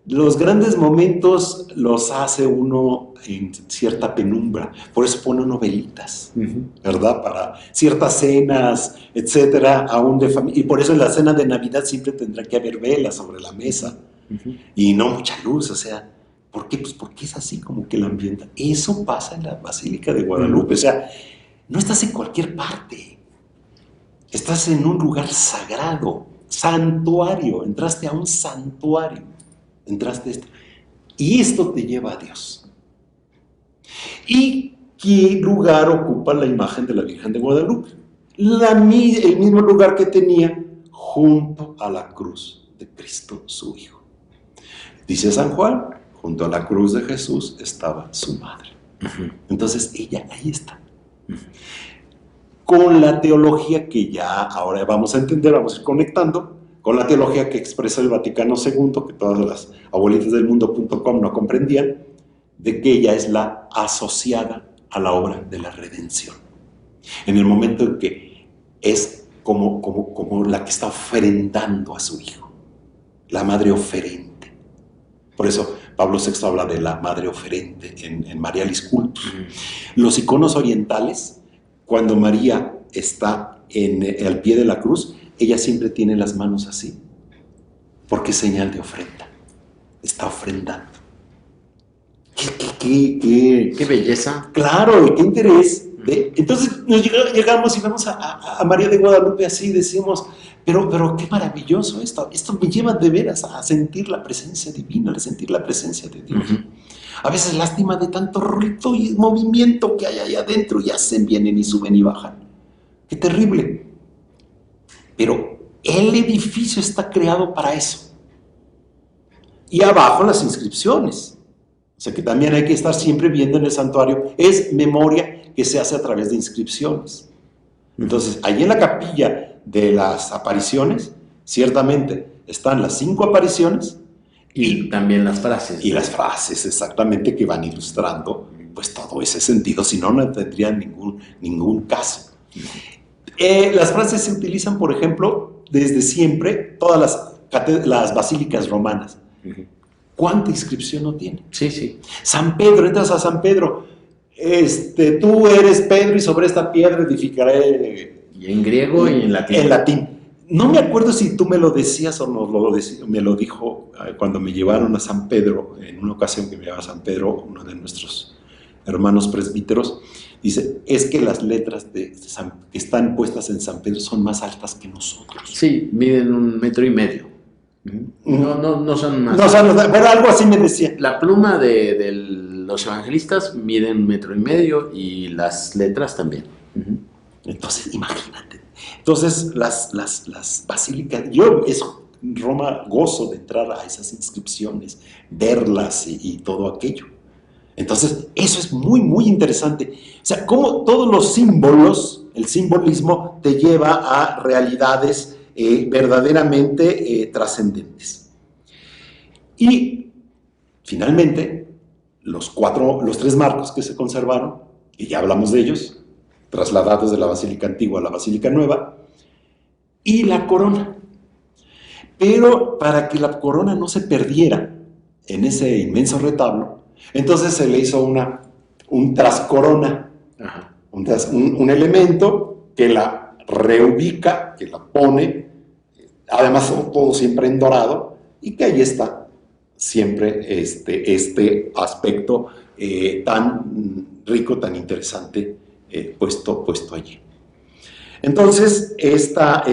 Los grandes momentos los hace uno en cierta penumbra, por eso pone uno velitas, ¿verdad? Para ciertas cenas, etcétera, aún de familia. Y por eso en la cena de Navidad siempre tendrá que haber velas sobre la mesa. Y no mucha luz, o sea, ¿por qué? Pues porque es así como que el ambiente. Eso pasa en la Basílica de Guadalupe, o sea, no estás en cualquier parte, estás en un lugar sagrado, santuario, entraste a un santuario, y esto te lleva a Dios. ¿Y qué lugar ocupa la imagen de la Virgen de Guadalupe? El mismo lugar que tenía junto a la cruz de Cristo, su Hijo. Dice San Juan, junto a la cruz de Jesús estaba su madre. Entonces ella ahí está. Con la teología que ya ahora vamos a entender, vamos a ir conectando, con la teología que expresa el Vaticano II, que todas las abuelitas del mundo.com no comprendían, de que ella es la asociada a la obra de la redención. En el momento en que es como la que está ofrendando a su Hijo, la madre oferente. Por eso Pablo VI habla de la madre oferente en Marialis Cultus. Los iconos orientales, cuando María está al pie de la cruz, ella siempre tiene las manos así, porque es señal de ofrenda. Está ofrendando. Qué belleza. Claro, y qué interés. Entonces llegamos y vemos a María de Guadalupe así y decimos, pero qué maravilloso esto me lleva de veras a sentir la presencia divina, a sentir la presencia de Dios. A veces lástima de tanto ruido y movimiento que hay allá adentro y hacen, vienen y suben y bajan. Qué terrible. Pero el edificio está creado para eso. Y abajo las inscripciones. O sea que también hay que estar siempre viendo en el santuario. Es memoria que se hace a través de inscripciones. Entonces, ahí en la capilla de las apariciones, ciertamente están las 5 apariciones. Y también las frases. Y las frases, exactamente, que van ilustrando pues todo ese sentido. Si no, no tendrían ningún caso. Las frases se utilizan, por ejemplo, desde siempre, todas las basílicas romanas. ¿Cuánta inscripción no tiene? Sí, sí. San Pedro, entras a San Pedro, tú eres Pedro y sobre esta piedra edificaré. Y en griego y en latín. En latín. No me acuerdo si tú me lo decías o me lo dijo cuando me llevaron a San Pedro, en una ocasión que me llevaba a San Pedro, uno de nuestros hermanos presbíteros, dice, es que las letras que están puestas en San Pedro son más altas que nosotros. Sí, miden 1,5 metros. No son más. No, bueno, algo así me decía. La pluma de los evangelistas miden 1,5 metros y las letras también. Entonces, imagínate. Entonces, las basílicas, yo en Roma gozo de entrar a esas inscripciones, verlas y todo aquello. Entonces, eso es muy, muy interesante. O sea, cómo todos los símbolos, el simbolismo te lleva a realidades verdaderamente trascendentes. Y finalmente, los 3 marcos que se conservaron y ya hablamos de ellos, trasladados de la Basílica Antigua a la Basílica Nueva, y la corona. Pero para que la corona no se perdiera en ese inmenso retablo, entonces se le hizo un trascorona, Ajá. un elemento que la reubica, que la pone, además todo siempre en dorado, y que ahí está siempre este aspecto tan rico, tan interesante, puesto allí. Entonces, esta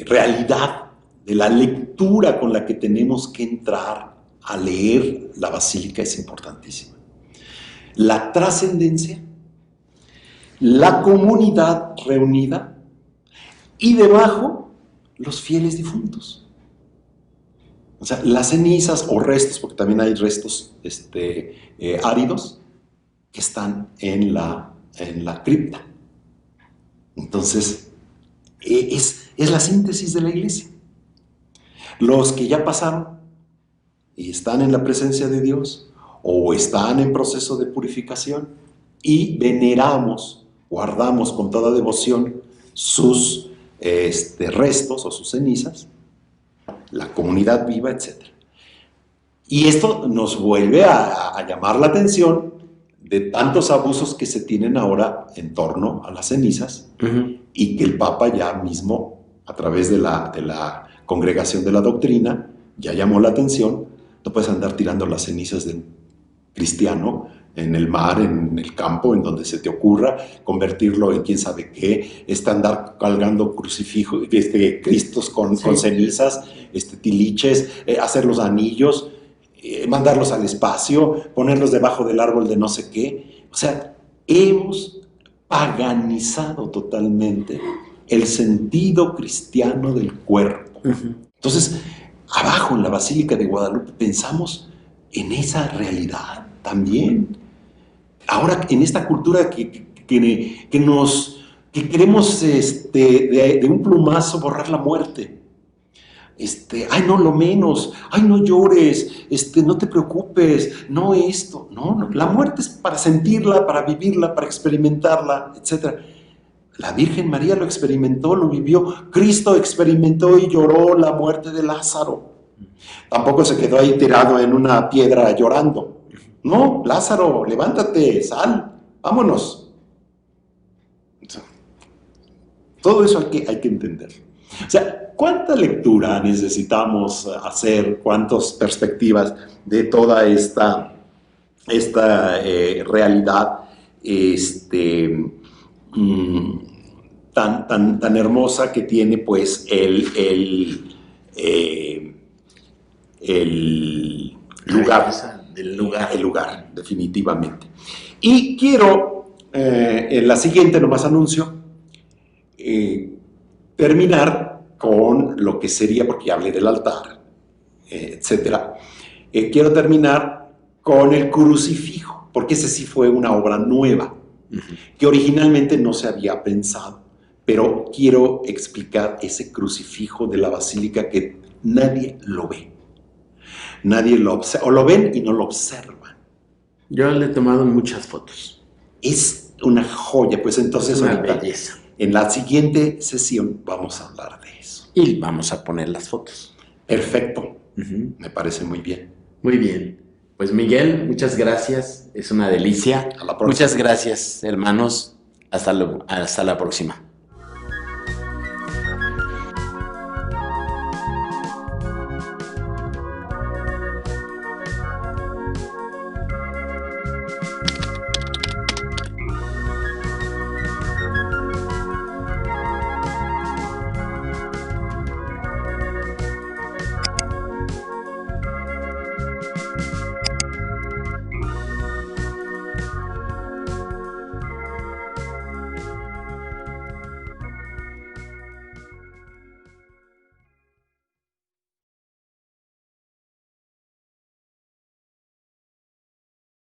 realidad de la lectura con la que tenemos que entrar a leer la basílica es importantísima. La trascendencia, la comunidad reunida y debajo los fieles difuntos. O sea, las cenizas o restos, porque también hay restos áridos que están en la cripta. Entonces, es la síntesis de la iglesia. Los que ya pasaron y están en la presencia de Dios o están en proceso de purificación y veneramos, guardamos con toda devoción sus restos o sus cenizas, la comunidad viva, etc. Y esto nos vuelve a llamar la atención de tantos abusos que se tienen ahora en torno a las cenizas, y que el Papa ya mismo, a través de la Congregación de la Doctrina, ya llamó la atención. No puedes andar tirando las cenizas de un cristiano en el mar, en el campo, en donde se te ocurra, convertirlo en quién sabe qué, andar colgando crucifijos, cristos con cenizas, tiliches, hacer los anillos, mandarlos al espacio, ponerlos debajo del árbol de no sé qué. O sea, hemos paganizado totalmente el sentido cristiano del cuerpo. Entonces, abajo en la Basílica de Guadalupe pensamos en esa realidad también. Ahora, en esta cultura que queremos de un plumazo borrar la muerte. Ay, no, lo menos, ay, no llores, no te preocupes, no esto, no, la muerte es para sentirla, para vivirla, para experimentarla, etc. La Virgen María lo experimentó, lo vivió, Cristo experimentó y lloró la muerte de Lázaro. Tampoco se quedó ahí tirado en una piedra llorando. No, Lázaro, levántate, sal, vámonos. Todo eso hay que entender. O sea, ¿cuánta lectura necesitamos hacer? ¿Cuántas perspectivas de toda esta realidad tan hermosa que tiene, pues, el lugar? El lugar, definitivamente. Y quiero, en la siguiente, nomás anuncio, terminar con lo que sería, porque ya hablé del altar, etcétera. Quiero terminar con el crucifijo, porque ese sí fue una obra nueva, que originalmente no se había pensado, pero quiero explicar ese crucifijo de la basílica que nadie lo ve. Nadie lo observa, o lo ven y no lo observan. Yo le he tomado muchas fotos. Es una joya, pues entonces Es una ahorita, belleza. en la siguiente sesión vamos a hablar de eso. Y vamos a poner las fotos. Perfecto, me parece muy bien. Muy bien. Pues Miguel, muchas gracias. Es una delicia. A la próxima. Muchas gracias, hermanos. Hasta la próxima.